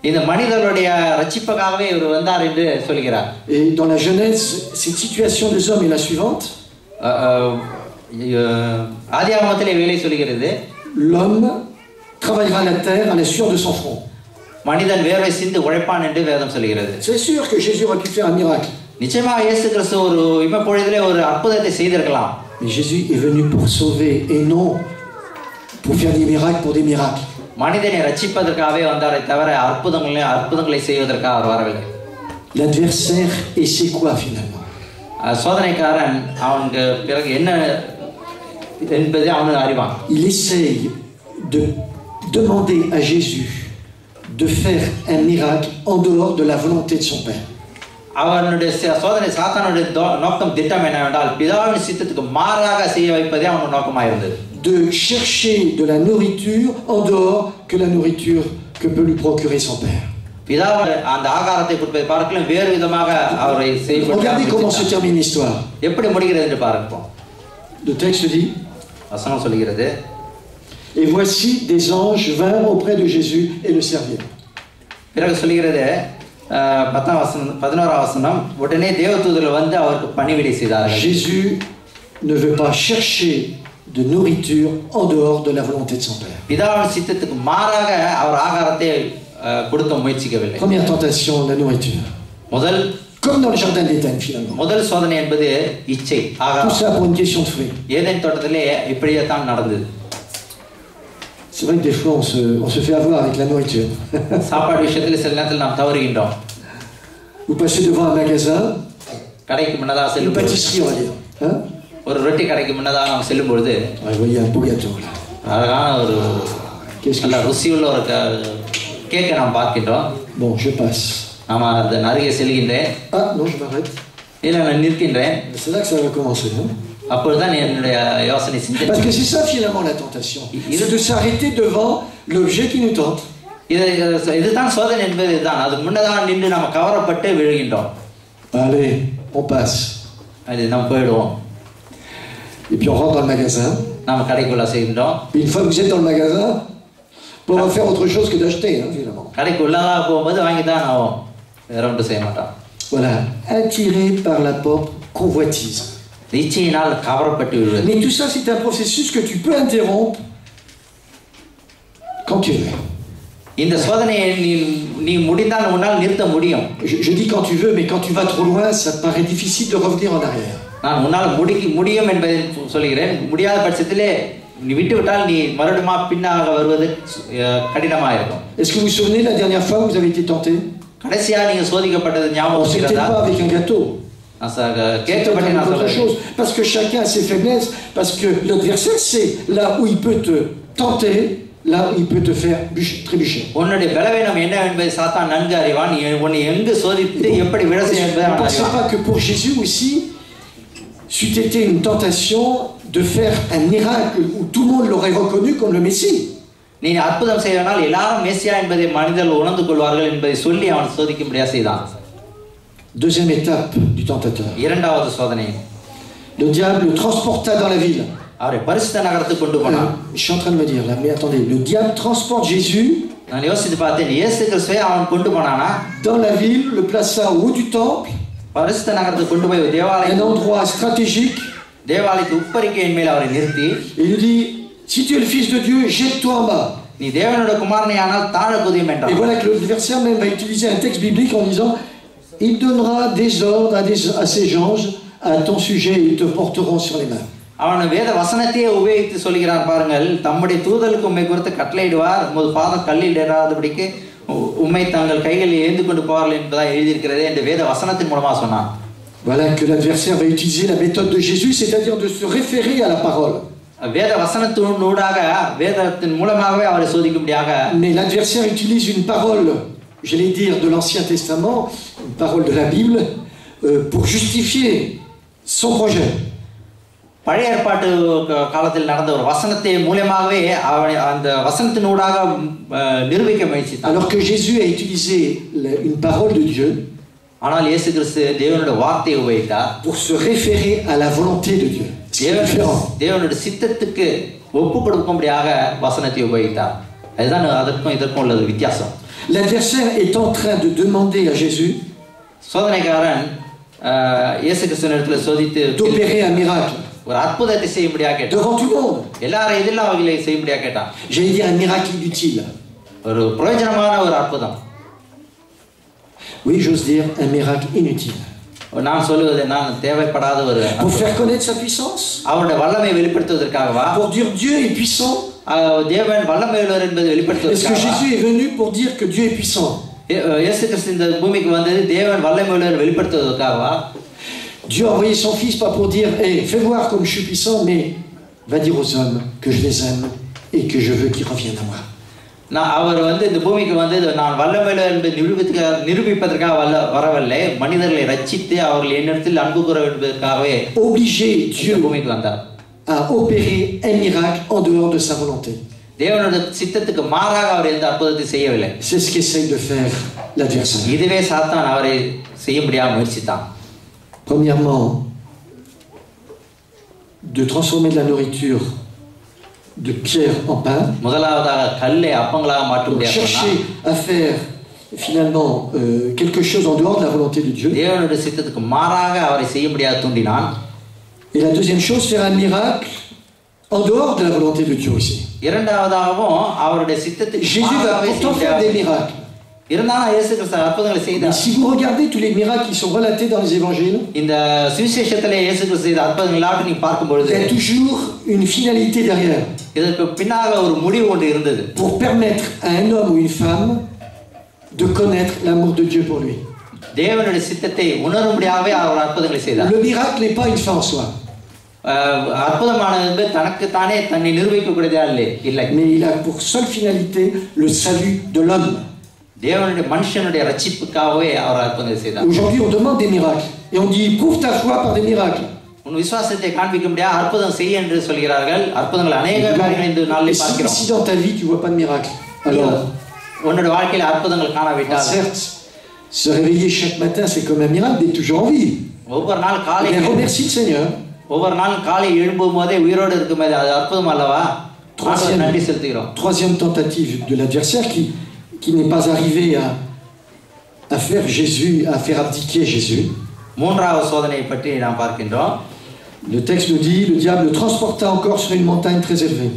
இந்த மனிதர்களுடைய ரட்சிப்புக்காகவே இவர் வந்தார் என்று சொல்கிறார். Et dans la Genèse, cette situation des hommes est la suivante. ஆதியாகமத்திலே வேலை சொல்கிறது, l'homme travaillera la terre à la sueur de son front. மனிதன் வேர்வை சிந்து உழைப்பான் என்று வேதம் சொல்கிறது. C'est sûr que Jésus aurait pu faire un miracle. நிச்சயமாக இயேசு கிறிஸ்து ஒரு இம்மப்பொழுதிலே ஒரு அற்புதத்தை செய்திருக்கலாம். Mais Jésus est venu pour sauver et non pour faire des miracles pour des miracles. மனிதனை ரட்சிப்பதற்காகவே வந்தாரே தவிர அற்புதங்களை செய்வதற்காக அவர் வரவில்லை. L'adversaire essaie quoi finalement? சோதனைக்காரன் அவனுக்கு பிறகு என்ன என்பதை அவனுக்கு அறிவான். Il essaye de demander à Jésus de faire un miracle en dehors de la volonté de son Père. அவனுடைய சோதனை சாத்தானுடைய நோக்கம் திட்டம் என்னவென்றால் பிதாவின் சித்தத்துக்கு மாறாக செய்ய வைப்பதே அவனுடைய நோக்கமாக இருந்தது. De chercher de la nourriture en dehors que la nourriture que peut lui procurer son Père. பிதாவால் அந்த ஆகாரத்தை கொடுப்பதை பார்க்கலாம் வேறு விதமாக அவரை செய்ய. Regardez comment se termine l'histoire. எப்படி முடிகிறது என்று பார்ப்போம். Le texte dit, வசனம் சொல்கிறது, et voici des anges vinrent auprès de Jésus et le servirent. பிறகு சொல்கிறது 11ஆம் வசனம், உடனே தேவதூதர்கள் வந்து அவருக்கு பணிவிடை செய்தார்கள். Jésus ne veut pas chercher de nourriture en dehors de la volonté de son Père. பிதாவின் சித்தத்துக்கு மாறாக அவர் ஆகாரத்தை கொடுக்க முயற்சிக்கவில்லை. Première tentation, la nourriture. முதல் comme dans le jardin d'Éden finalement. முதல் சோதனை என்பது இச்சை ஆகாரம். Tout ça pour une question de fruits. Eden தோட்டத்திலே இப்படியே தான் நடந்தது. C'est vrai que des fois on se fait avoir avec la nourriture. சாப்பாடு விஷயத்தில் சில நேரத்தில் நாம் தவறுகின்றோம். Vous passez devant un magasin, கடைக்கு முன்னதாக une செல்லும் pâtisserie on va dire. Hein? ஒரு ரொட்டி கடைக்கு முன்னதாக நாம் செல்லும் பொழுது Vous voyez un beau gâteau là. அழகான ஒரு Qu'est-ce que நல்ல ருசியுள்ள ஒரு கேக்கை நாம் பார்க்கின்றோம். Bon, je passe. நாம அதன் அருகே செல்கின்றேன். Ah non, je m'arrête. இல்ல நான் நிற்கின்றேன். C'est là que ça va commencer. Hein? அப்பொழுதுதான் என்னுடைய யோசனை சிந்தனை. Parce que c'est ça finalement la tentation. C'est de s'arrêter devant l'objet qui nous tente. இதுதான் சோதனை என்பது இதுதான். அதுக்கு முன்னதாக நின்று நம்ம கவரப்பட்டு விழுகின்றோம். Allez, on passe. அது நம்ம போயிடுவோம். Et puis on rentre dans le magasin. நாம கடைக்குள்ள செல்கின்றோம். Puis une fois que vous êtes dans le magasin, on va faire autre chose que d'acheter, hein, finalement. கடைக்குள்ளா போகும்போது வாங்கி தான் ஆகும். வேற ஒன்றும் செய்ய மாட்டோம். Voilà, attiré par la propre convoitise. இச்சையினால் கவரப்பட்டு விழுவது. Mais tout ça, c'est un processus que tu peux interrompre quand tu veux. இந்த சோதனையை நீ முடிந்தால் உன்னால் நிறுத்த முடியும். Je dis quand tu veux, mais quand tu vas trop loin, ça te paraît difficile de revenir en arrière. நான் உன்னால் முடியும் என்பதை சொல்கிறேன். முடியாத பட்சத்திலே நீ விட்டுவிட்டால் நீ மறுபடியும் பின்னாக வருவது கடினமாக இருக்கும். Est-ce que vous vous souvenez la dernière fois où vous avez été tenté? கடைசியா நீங்க சோதிக்கப்பட்டது ஞாபகம் இருக்கிறதா? C'était pas avec un gâteau. கேட்கப்பட்டு நான் autre chose. Parce que chacun a ses faiblesses. Parce que l'adversaire, c'est là où il peut te tenter, là où il peut te faire trébucher. உன்னுடைய பலவீனம் என்ன என்பதை சாத்தான் நன்கு அறிவான். உன்னை எங்கு சோதித்து எப்படி விழ செய்ய என்பதை அவன் அறிவான். Ne pensez pas que pour Jésus aussi, c'eût été une tentation de faire un miracle où tout le monde l'aurait reconnu comme le Messie. நீ அற்புதம் செய்யனால் எல்லாரும் மேசியா என்பதை மனிதர்கள் உணர்ந்து கொள்வார்கள் என்பதை சொல்லி அவன் சோதிக்க முடியாது செய்தான். Deuxième étape du tentateur. இரண்டாவது சோதனை. Le diable le transporta dans la ville. அவரை பரிசுத்த நகரத்துக்கு கொண்டு போனான். Je suis en train de me dire là, mais attendez, le diable transporte Jésus. நான் யோசித்து பார்த்தேன், இயேசு கிறிஸ்துவை அவன் கொண்டு போனானா? Dans la ville, le plaça au haut du temple. பரிசுத்த நகரத்துக்கு கொண்டு போய் தேவாலயம். Un endroit stratégique. தேவாலயத்து உப்பரிக்கையின் மேல் அவரை நிறுத்தி. Il lui dit, si tu es le fils de Dieu, jette-toi en bas. நீ தேவனுடைய குமாரனையானால் தாழ குதியும் என்றான். Et voilà que l'adversaire même va utiliser un texte biblique en disant, il donnera des ordres à ses anges à ton sujet et ils te porteront sur les mains. அவன் வேத வசனத்தையே உபயோகித்து சொல்கிறான் பாருங்கள். தம்முடைய தூதலுக்கு உம்மை குறித்து கட்டளையிடுவார், உமது பாதம் கல்லில் இடாதபடிக்கு உம்மை தங்கள் கைகளில் ஏந்து கொண்டு போவார்கள் என்பதாக எழுதியிருக்கிறது என்று வேத வசனத்தின் மூலமாக சொன்னான். Voilà que l'adversaire va utiliser la méthode de Jésus, c'est-à-dire de se référer à la parole. வேத வசனத்தினூடாக வேதத்தின் மூலமாகவே அவரை சோதிக்கும்படியாக. Mais l'adversaire utilise une parole, j'allais dire de l'Ancien Testament, une parole de la Bible, pour justifier son projet. பழைய ஏற்பாட்டு காலத்தில் நடந்த ஒரு வசனத்தை மூலமாகவே அந்த வசனத்தினூடாக நிரூபிக்க முயற்சித்தான். Alors que Jésus a utilisé une parole de Dieu, ஆனால் இயேசு கிறிஸ்து தேவனுடைய வார்த்தையை உபயோகித்தார் pour se référer à la volonté de Dieu. தேவனுடைய சித்தத்துக்கு ஒப்பு கொடுக்கும்படியாக வசனத்தை உபயோகித்தார். அதுதான் அதற்கும் இதற்கும் உள்ள வித்தியாசம். L'adversaire est en train de demander à Jésus சோதனைக்காரன் இயேசு கிறிஸ்துவினிடத்தில் சோதித்து d'opérer un miracle. ஒரு அற்புதத்தை செய்யும்படியாக கேட்டான். Devant tout le monde. எல்லாரும் எதிலும் அவர்களை செய்யும்படியாக கேட்டான். J'allais dire un miracle inutile. ஒரு பிரயோஜனமான ஒரு அற்புதம். Oui, j'ose dire un miracle inutile. நான் சொல்லுவது நான் தேவைப்படாத ஒரு Pour faire connaître sa puissance. அவருடைய வல்லமையை வெளிப்படுத்துவதற்காகவா? Pour dire Dieu est puissant. தேவன் வல்லமையுள்ளவர் என்பதை வெளிப்படுத்துவதற்காக. Est-ce que Jésus est venu pour dire que Dieu est puissant? இயேசு கிறிஸ்து இந்த பூமிக்கு வந்தது தேவன் வல்லமையுள்ளவர் வெளிப்படுத்துவதற்காகவா? Dieu a envoyé son fils pas pour dire hey, fais voir comme je suis puissant, mais va dire aux hommes que je les aime et que je veux qu'ils reviennent à moi. நான் அவர் இந்த பூமிக்கு நான் வல்லமையுள்ளவர் என்பதை நிரூபிப்பதற்காக வரவில்லை, மனிதர்களை ரட்சித்து அவர்கள் என்னிடத்தில் அன்பு கூற என்பதற்காகவே obligé Dieu பூமிக்கு வந்தார். À opérer un miracle en dehors de sa volonté. தேவனுடைய சித்தத்துக்கு மாறாக அவர் எந்த அற்புதத்தை செய்யவில்லை. C'est ce qu'essaye de faire l'adversaire. இதுவே சாத்தான் அவரை செய்யும்படியாக முயற்சித்தான். Premièrement, de transformer de la nourriture de pierre en pain. முதலாவதாக கல்லை அப்பங்களாக மாற்றும்படியாக chercher à faire finalement quelque chose en dehors de la volonté de Dieu. தேவனுடைய சித்தத்துக்கு மாறாக அவரை செய்யும்படியாக தூண்டினான். Et la deuxième chose, faire un miracle en dehors de la volonté de Dieu aussi. இரண்டாவதாகவும் அவருடைய சித்தத்துக்கு Jésus va pourtant faire des miracles. இருந்தாலும் இயேசு கிறிஸ்து அற்புதங்களை செய்தார். Si vous regardez tous les miracles qui sont relatés dans les évangiles, இந்த சுவிசேஷத்திலே இயேசு கிறிஸ்து செய்த அற்புதங்களை நீ பார்க்கும் பொழுது, il y a toujours une finalité derrière. இதற்கு பின்னாக ஒரு முடிவு ஒன்று இருந்தது. Pour permettre à un homme ou une femme de connaître l'amour de Dieu pour lui. தேவனுடைய சித்தத்தை உணரும்படியாகவே அவர் அற்புதங்களை செய்தார். Le miracle n'est pas une fin en soi. அற்புதமானது தனக்கு தானே தன்னை நிரூபிக்க கூடியதா இல்லை. Mais il a pour seule finalité le salut de l'homme. தேவனுடைய மனுஷனுடைய ரட்சிப்புக்காகவே அவர் அற்புதங்களை செய்தார். Aujourd'hui on demande des miracles et on dit prouve ta foi par des miracles. உன் விசுவாசத்தை காண்பிக்க முடியாது அற்புதம் செய்ய என்று சொல்கிறார்கள். அற்புதங்கள் அநேக காரியங்களை இந்த நாளில் பார்க்கிறோம். Si dans ta vie tu vois pas de miracle, alors உன்னோட வாழ்க்கையில அற்புதங்கள் காணாவிட்டால் certes se réveiller chaque matin c'est comme un miracle d'être toujours en vie. ஒவ்வொரு நாள் காலை remercie le Seigneur. ஒவ்வொரு நாள் காலை எழும்பும் போதே உயிரோடு இருக்கும்போது அது அற்புதம் அல்லவா? நன்றி செலுத்துகிறோம். Troisième tentative de l'adversaire qui n'est pas arrivé à faire Jésus, à faire abdiquer Jésus. மூன்றாவது சோதனையை பற்றி நாம் பார்க்கின்றோம். Le texte nous dit le diable le transporta encore sur une montagne très élevée.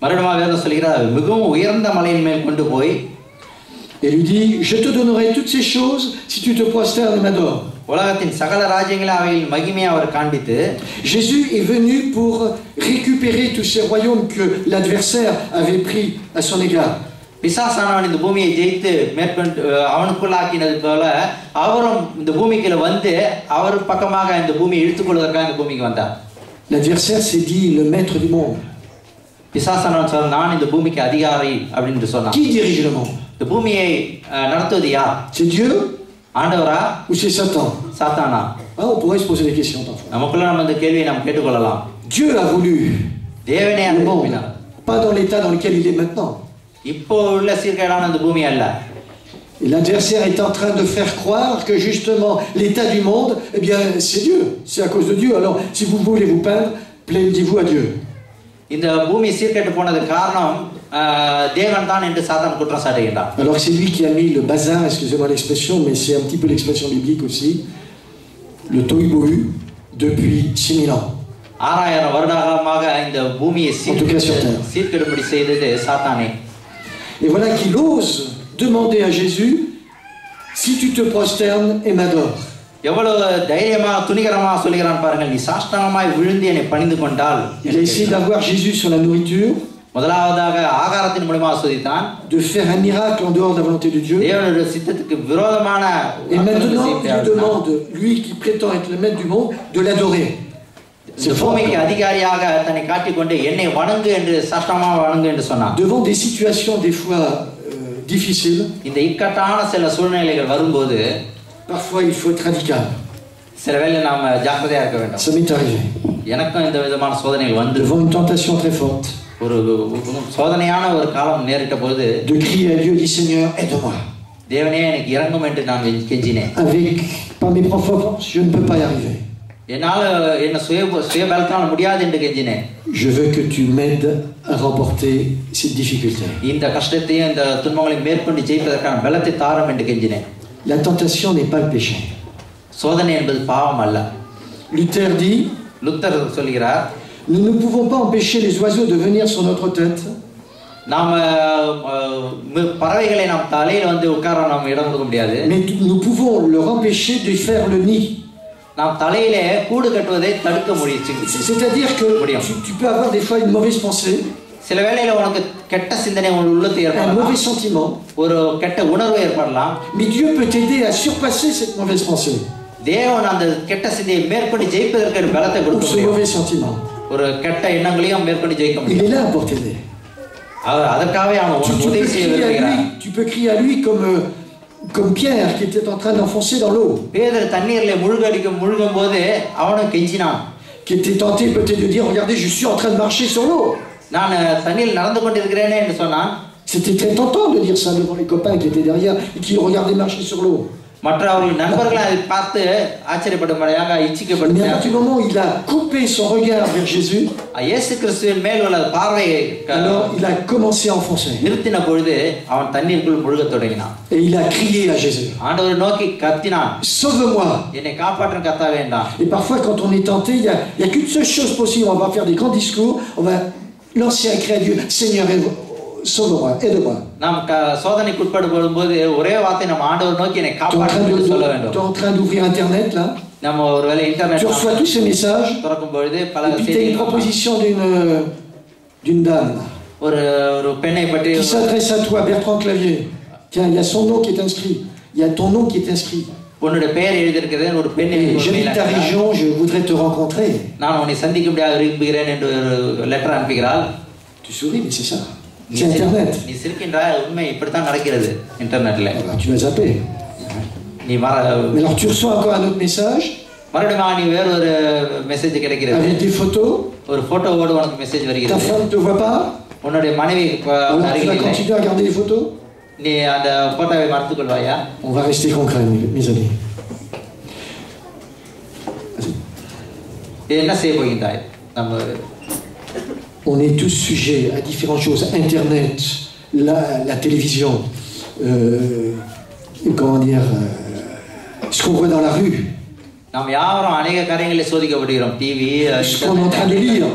மறுபடியும் வேதம் சொல்கிறார் மிகவும் உயர்ந்த மலையின் மேல் கொண்டு போய் et lui dit je te donnerai toutes ces choses si tu te prosternes et m'adores. உலகத்தின் சகல ராஜ்யங்களை அவையில் மகிமையை அவர் காண்பித்து Jésus est venu pour récupérer tous ces royaumes que l'adversaire avait pris à son égard. பிசாசானவன் இந்த பூமியை ஜெயித்து மேற்கொண்டு அவனுக்குள்ளாக்கினது போல அவரும் இந்த பூமிக்குள்ள வந்து அவர் பக்கமாக இந்த பூமியை இழுத்துக்கொள்வதற்காக இந்த பூமிக்கு வந்தார். L'adversaire s'est dit le maître du monde. பிசாசானவன் சொன்னான் நான் இந்த பூமிக்கு அதிகாரி அப்படின்னு சொன்னான். Qui dirige le monde? இந்த பூமியை நடத்துவது யார்? C'est Dieu ஆண்டவரா ou c'est Satan? சாத்தானா? On pourrait se poser des questions parfois. நமக்குள்ள நம்ம இந்த கேள்வியை நாம் கேட்டுக்கொள்ளலாம். Dieu a voulu தேவனே le monde, அனுப்பினார். pas dans l'état dans lequel il est maintenant. இப்போ உள்ள சீர்கேடான இந்த பூமி அல்ல. Et l'adversaire est en train de faire croire que justement l'état du monde, eh bien c'est Dieu, c'est à cause de Dieu. Alors si vous voulez vous plaindre, plaindez-vous à Dieu. இந்த பூமி சீர்கேட்டு போனதுக்கு காரணம் தேவன் தான் என்று சாத்தான் குற்றம் சாட்டுகிறார். Alors c'est lui qui a mis le bazar, excusez-moi l'expression, mais c'est un petit peu l'expression biblique aussi, le tohu-bohu depuis 6000 ans. 6000 வருடமாக இந்த பூமியை சீர்கேடும்படி செய்தது சாத்தானே. Et voilà qu'il ose demander à Jésus si tu te prosternes et m'adores. எவ்வளவு தைரியமா துணிகரமா சொல்கிறான் பாருங்கள் நீ சாஷ்டாங்கமாய் விழுந்து என்னை பணிந்து கொண்டால். Il a essayé d'avoir Jésus sur la nourriture, முதலாவதாக ஆகாரத்தின் மூலமாக சோதித்தான், de faire un miracle en dehors de la volonté de Dieu. தேவனுடைய சித்தத்துக்கு விரோதமான Et maintenant il demande, lui qui prétend être le maître du monde, de l'adorer. இந்த பூமிக்கு அதிகாரியாக தன்னை காட்டிக்கொண்டு என்னை வணங்கு என்று சாஷ்டாங்கமாக வணங்கு என்று சொன்னான். Devant des situations des fois difficiles, இந்த இக்கட்டான சில சூழ்நிலைகள் வரும்போது parfois il faut être radical. சில வேளை நாம ஜாக்கிரதையா இருக்க வேண்டும். Ça m'est arrivé. எனக்கும் இந்த விதமான சோதனைகள் வந்து devant une tentation très forte, ஒரு சோதனையான ஒரு காலம் நேரிட்ட போது de crier à Dieu, dit Seigneur, aide-moi. தேவனே எனக்கு இரங்கும் என்று நான் கெஞ்சினேன். Avec par mes propres forces, je ne peux pas y arriver. என்னால என்ன சுய பலத்தால முடியாது என்று கெஞ்சினேன். Je veux que tu m'aides à remporter cette difficulté. இந்த கஷ்டத்தையும் இந்த துன்பங்களையும் மேற்கொண்டு ஜெயிப்பதற்கான பலத்தை தாரும் என்று கெஞ்சினேன். La tentation n'est pas le péché. சோதனை என்பது பாவம் அல்ல. Luther dit, லுத்தர் சொல்கிறார், nous ne pouvons pas empêcher les oiseaux de venir sur notre tête. நாம பறவைகளை நாம் தலையில வந்து உட்கார நாம் இடம் கொடுக்க முடியாது. Mais nous pouvons leur empêcher de faire le nid. நாம் தலையிலே கூடு கட்டுவதை தடுக்க முடியும். C'est-à-dire que tu peux avoir des fois une mauvaise pensée, சில வேளையில உனக்கு கெட்ட சிந்தனை உன் உள்ளத்தில் un ஏற்படலாம், mauvais sentiment, ஒரு கெட்ட உணர்வு ஏற்படலாம். mais Dieu peut t'aider à surpasser cette mauvaise pensée தேவன் அந்த கெட்ட சிந்தையை மேற்கொண்டு ஜெயிப்பதற்கு பலத்தை ou கொடுக்க ce முடியும். mauvais sentiment. ஒரு கெட்ட எண்ணங்களையும் மேற்கொண்டு ஜெயிக்க Il முடியும். est là pour t'aider. அவர் அதற்காகவே அவன் உனக்கு உதவி செய்ய விரும்புகிறார். Tu peux crier à lui comme Pierre qui était en train d'enfoncer dans l'eau, பேதுரு தண்ணீர்ல முழுகும் போது அவனும் கெஞ்சினான். qui était tenté peut-être de dire regardez je suis en train de marcher sur l'eau. நான் தண்ணீர் நடந்து கொண்டிருக்கிறேனே என்று சொன்னான். C'était très tentant de dire ça devant les copains qui étaient derrière et qui le regardaient marcher sur l'eau. மற்ற அவர்கள் நண்பர்கள் அதை பார்த்து ஆச்சரியப்படும்படியாக Mais à இச்சிக்கப்பட்டார். partir du moment où il a coupé son regard vers Jésus, இயேசு கிறிஸ்துவின் மேல் உள்ள பார்வையை alors il a commencé à enfoncer நிறுத்தின பொழுது அவன் தண்ணீருக்குள் முழுகத் தொடங்கினான். et il a crié à Jésus, ஆண்டவரை நோக்கி கத்தினான், sauve-moi. என்னை காப்பாற்றும் கர்த்தாவே என்றான். Et parfois quand on est tenté, il y a qu'une seule chose possible, on va pas faire des grands discours, on va lancer un cri à Dieu, Seigneur, sauve-moi, aide-moi. நாம் சோதனைக்கு உட்படும் போது ஒரே வார்த்தை நம்ம ஆண்டவர் நோக்கி என்னை காப்பாற்றும் என்று சொல்ல வேண்டும். Tu es en train d'ouvrir internet là, நம்ம ஒருவேளை internet tu reçois tous ces messages, திறக்கும் பொழுது பல et puis tu as une செய்திகள் proposition d'une dame ஒரு பெண்ணை பற்றி qui s'adresse à toi, Bertrand Clavier. Tiens, il y a son nom qui est inscrit, il y a ton nom qui est inscrit. உன்னுடைய பெயர் எழுதியிருக்கிறது ஒரு பெண்ணை J'habite ta région, je voudrais te rencontrer. நான் உன்னை சந்திக்க முடியாது விரும்புகிறேன் என்று ஒரு letter அனுப்புகிறாள். Tu souris, mais c'est ça. C'est Internet. நீ சிரிக்கின்றாய், உண்மை இப்படித்தான் நடக்கிறது இன்டர்நெட்ல. Tu vas zapper. நீ Mais alors tu reçois encore un autre message மறுபடியும் நீ வேற ஒரு மெசேஜ் கிடைக்கிறது. avec des photos. ஒரு போட்டோவோட உனக்கு மெசேஜ் Ta வருகிறது. femme ne te voit pas. உன்னுடைய மனைவி Alors tu அருகில் vas இல்லை. continuer à garder les photos. நீ அந்த போட்டோவை மறைத்துக் கொள்வாயா? On va rester concret, mes amis. என்ன செய்ய போகின்றாய்? நம்ம On est tous sujets à différentes choses. Internet, la télévision, comment dire, ce qu'on voit dans la rue, நாம் யாரும் அநேக காரியங்களை சோதிக்கப்படுகிறோம். TV, ce qu'on est en train de lire,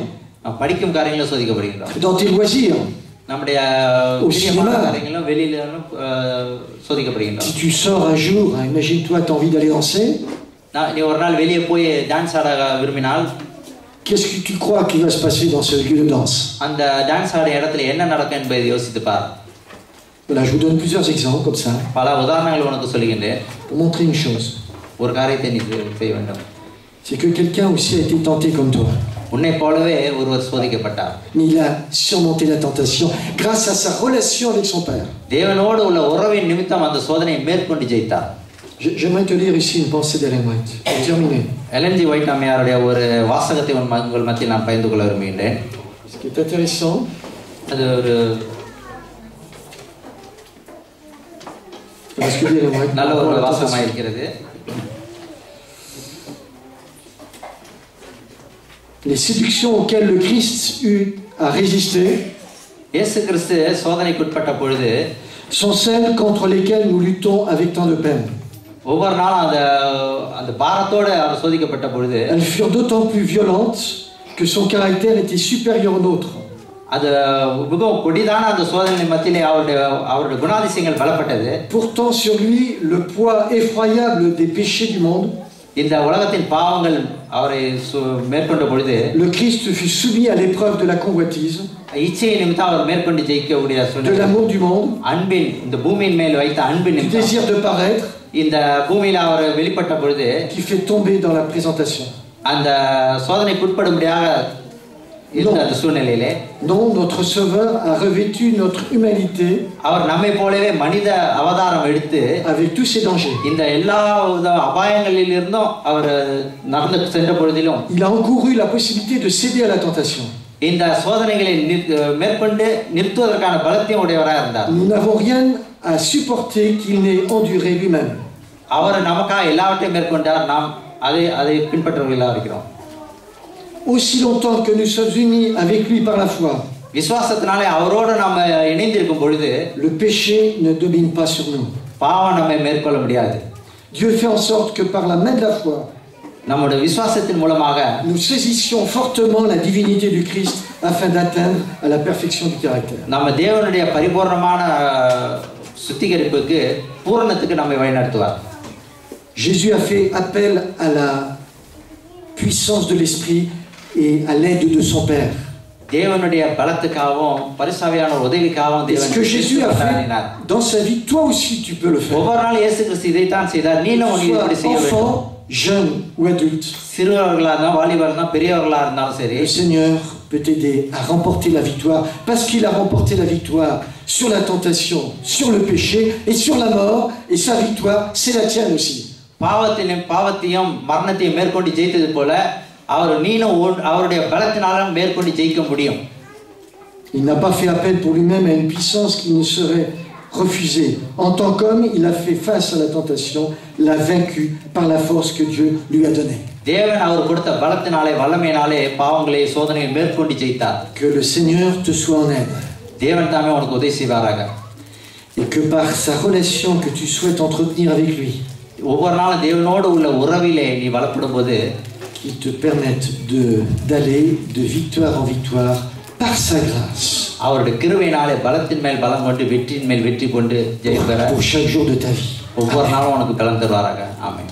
படிக்கும் காரியங்களை சோதிக்கப்படுகிறோம். dans tes loisirs. நம்முடைய காரியங்களும் வெளியிலும் சோதிக்கப்படுகின்றோம். Si tu sors un jour, imagine-toi, tu as envie d'aller danser. நீ ஒரு நாள் வெளியே போய் டான்ஸ் ஆட விரும்பினால் qu'est-ce que tu crois qu'il va se passer dans ce lieu de danse? அந்த டான்ஸ் ஆட இடத்துல என்ன நடக்கும் என்பதை யோசித்து பார். Voilà, je vous donne plusieurs exemples comme ça பல உதாரணங்கள் உனக்கு சொல்லுகின்றேன். pour montrer une chose. ஒரு காரியத்தை நீ செய்ய வேண்டும். C'est que quelqu'un aussi a été tenté comme toi. உன்னை போலவே ஒருவர் சோதிக்கப்பட்டார். Mais il a surmonté la tentation grâce à sa relation avec son père. தேவனோடு உள்ள உறவின் நிமித்தம் அந்த சோதனையை மேற்கொண்டு ஜெயித்தார். J'aimerais te lire ici une pensée d'Ellen White. Pour terminer. Ellen G White அம்மையாருடைய ஒரு வாசகத்தை உங்கள் மத்தியில் நான் பகிர்ந்து கொள்ள விரும்புகின்றேன். Ce qui est intéressant, அது ஒரு parce que Ellen White நல்ல ஒரு வாசகமாக இருக்கிறது. les séductions auxquelles le Christ eut à résister இயேசு கிறிஸ்து சோதனைக்குட்பட்ட பொழுது sont celles contre lesquelles nous luttons avec tant de peine. ஒவ்வொரு நாளும் அந்த பாரத்தோடு அவர் சோதிக்கப்பட்ட பொழுது Elles furent d'autant plus violentes que son caractère était supérieur au nôtre. அது மிகவும் கொடிதான அந்த சோதனை மத்தியிலே அவருடைய குணாதிசயங்கள் பலப்பட்டது. Pourtant sur lui le poids effroyable des péchés du monde. இந்த உலகத்தின் பாவங்கள் அவரை மேற்கொண்ட பொழுது le Christ fut soumis à l'épreuve de la convoitise, இச்சையை நிமித்தம் அவர் மேற்கொண்டு ஜெயிக்கக்கூடிய de l'amour du monde, அன்பின் இந்த பூமியின் மேல் வைத்த அன்பின் du நிமித்தம் désir de paraître, இந்த பூமியில அவர் வெளிப்பட்ட பொழுது qui fait tomber dans la présentation. அந்த சோதனைக்குட்படும்படியாக இருந்த அந்த சூழ்நிலையிலே Non, notre Sauveur a revêtu notre humanité அவர் நம்மை போலவே மனித அவதாரம் எடுத்து avec tous ses dangers. இந்த எல்லா அபாயங்களில் இருந்தும் அவர் நடந்து சென்ற பொழுதிலும் Il a encouru la possibilité de céder à la tentation. இந்த சோதனைகளை மேற்கொண்டு நிறுத்துவதற்கான பலத்தையும் உடையவராக இருந்தார். Nous n'avons rien à supporter qu'il n'ait enduré lui-même. அவர் நமக்காக எல்லாவற்றையும் மேற்கொண்டார். நாம் அதை பின்பற்றவர்களாக இருக்கிறோம். Aussi longtemps que nous sommes unis avec lui par la foi, விசுவாசத்தினாலே அவரோடு நாம் இணைந்திருக்கும் பொழுது le péché ne domine pas sur nous. பாவம் நம்மை மேற்கொள்ள முடியாது. Dieu fait en sorte que par la main de la foi, நம்முடைய விசுவாசத்தின் மூலமாக nous saisissions fortement la divinité du Christ afin d'atteindre à la perfection du caractère. நம்ம தேவனுடைய பரிபூர்ணமான சுத்திகரிப்புக்கு பூரணத்துக்கு நம்மை வழிநடத்துவார். Jésus a fait appel à la puissance de l'esprit et à l'aide de son Père. தேவனுடைய பலத்துக்காகவும் பரிசாவியான உதவிக்காகவும் Et ce que Jésus a fait dans sa vie, toi aussi tu peux le faire. ஒவ்வொரு நாள் இயேசு கிறிஸ்து இதைத்தான் செய்தார். நீனும் இப்படி செய்ய வேண்டும். Enfant, jeune ou adulte, சிறுவர்களா இருந்தாலும் வாலிபர்களா இருந்தாலும் பெரியவர்களா இருந்தாலும் சரி le Seigneur peut t'aider à remporter la victoire parce qu'il a remporté la victoire sur la tentation, sur le péché et sur la mort, et sa victoire c'est la tienne aussi. பாவத்தையும் மரணத்தையும் மேற்கொண்டு ஜெயித்தது போல நீனும் அவருடைய பலத்தினாலும் மேற்கொண்டு ஜெயிக்க முடியும். Il n'a pas fait appel pour lui-même à une puissance qui ne serait refusée. En tant qu'homme, il a fait face à la tentation, l'a vaincu par la force que Dieu lui a donnée. தேவன் அவர் கொடுத்த பலத்தினாலே வல்லமையினாலே பாவங்களை சோதனையை மேற்கொண்டு ஜெயித்தார். Que le Seigneur te soit en aide. தேவன் தாமே உனக்கு உதவி செய்வாராக. Et que par sa relation que tu souhaites entretenir avec lui, ஒவ்வொரு நாளும் தேவனோடு உள்ள உறவிலே நீ வளப்படும்போது qui te permette d'aller de victoire en victoire par sa grâce. அவருடைய கிருபையினாலே பலத்தின் மேல் பலம் கொண்டு வெற்றியின் மேல் வெற்றி கொண்டு ஜெயம் பெற pour chaque jour de ta vie. ஒவ்வொரு நாளும் உனக்கு பலன் தருவாராக. ஆமென்.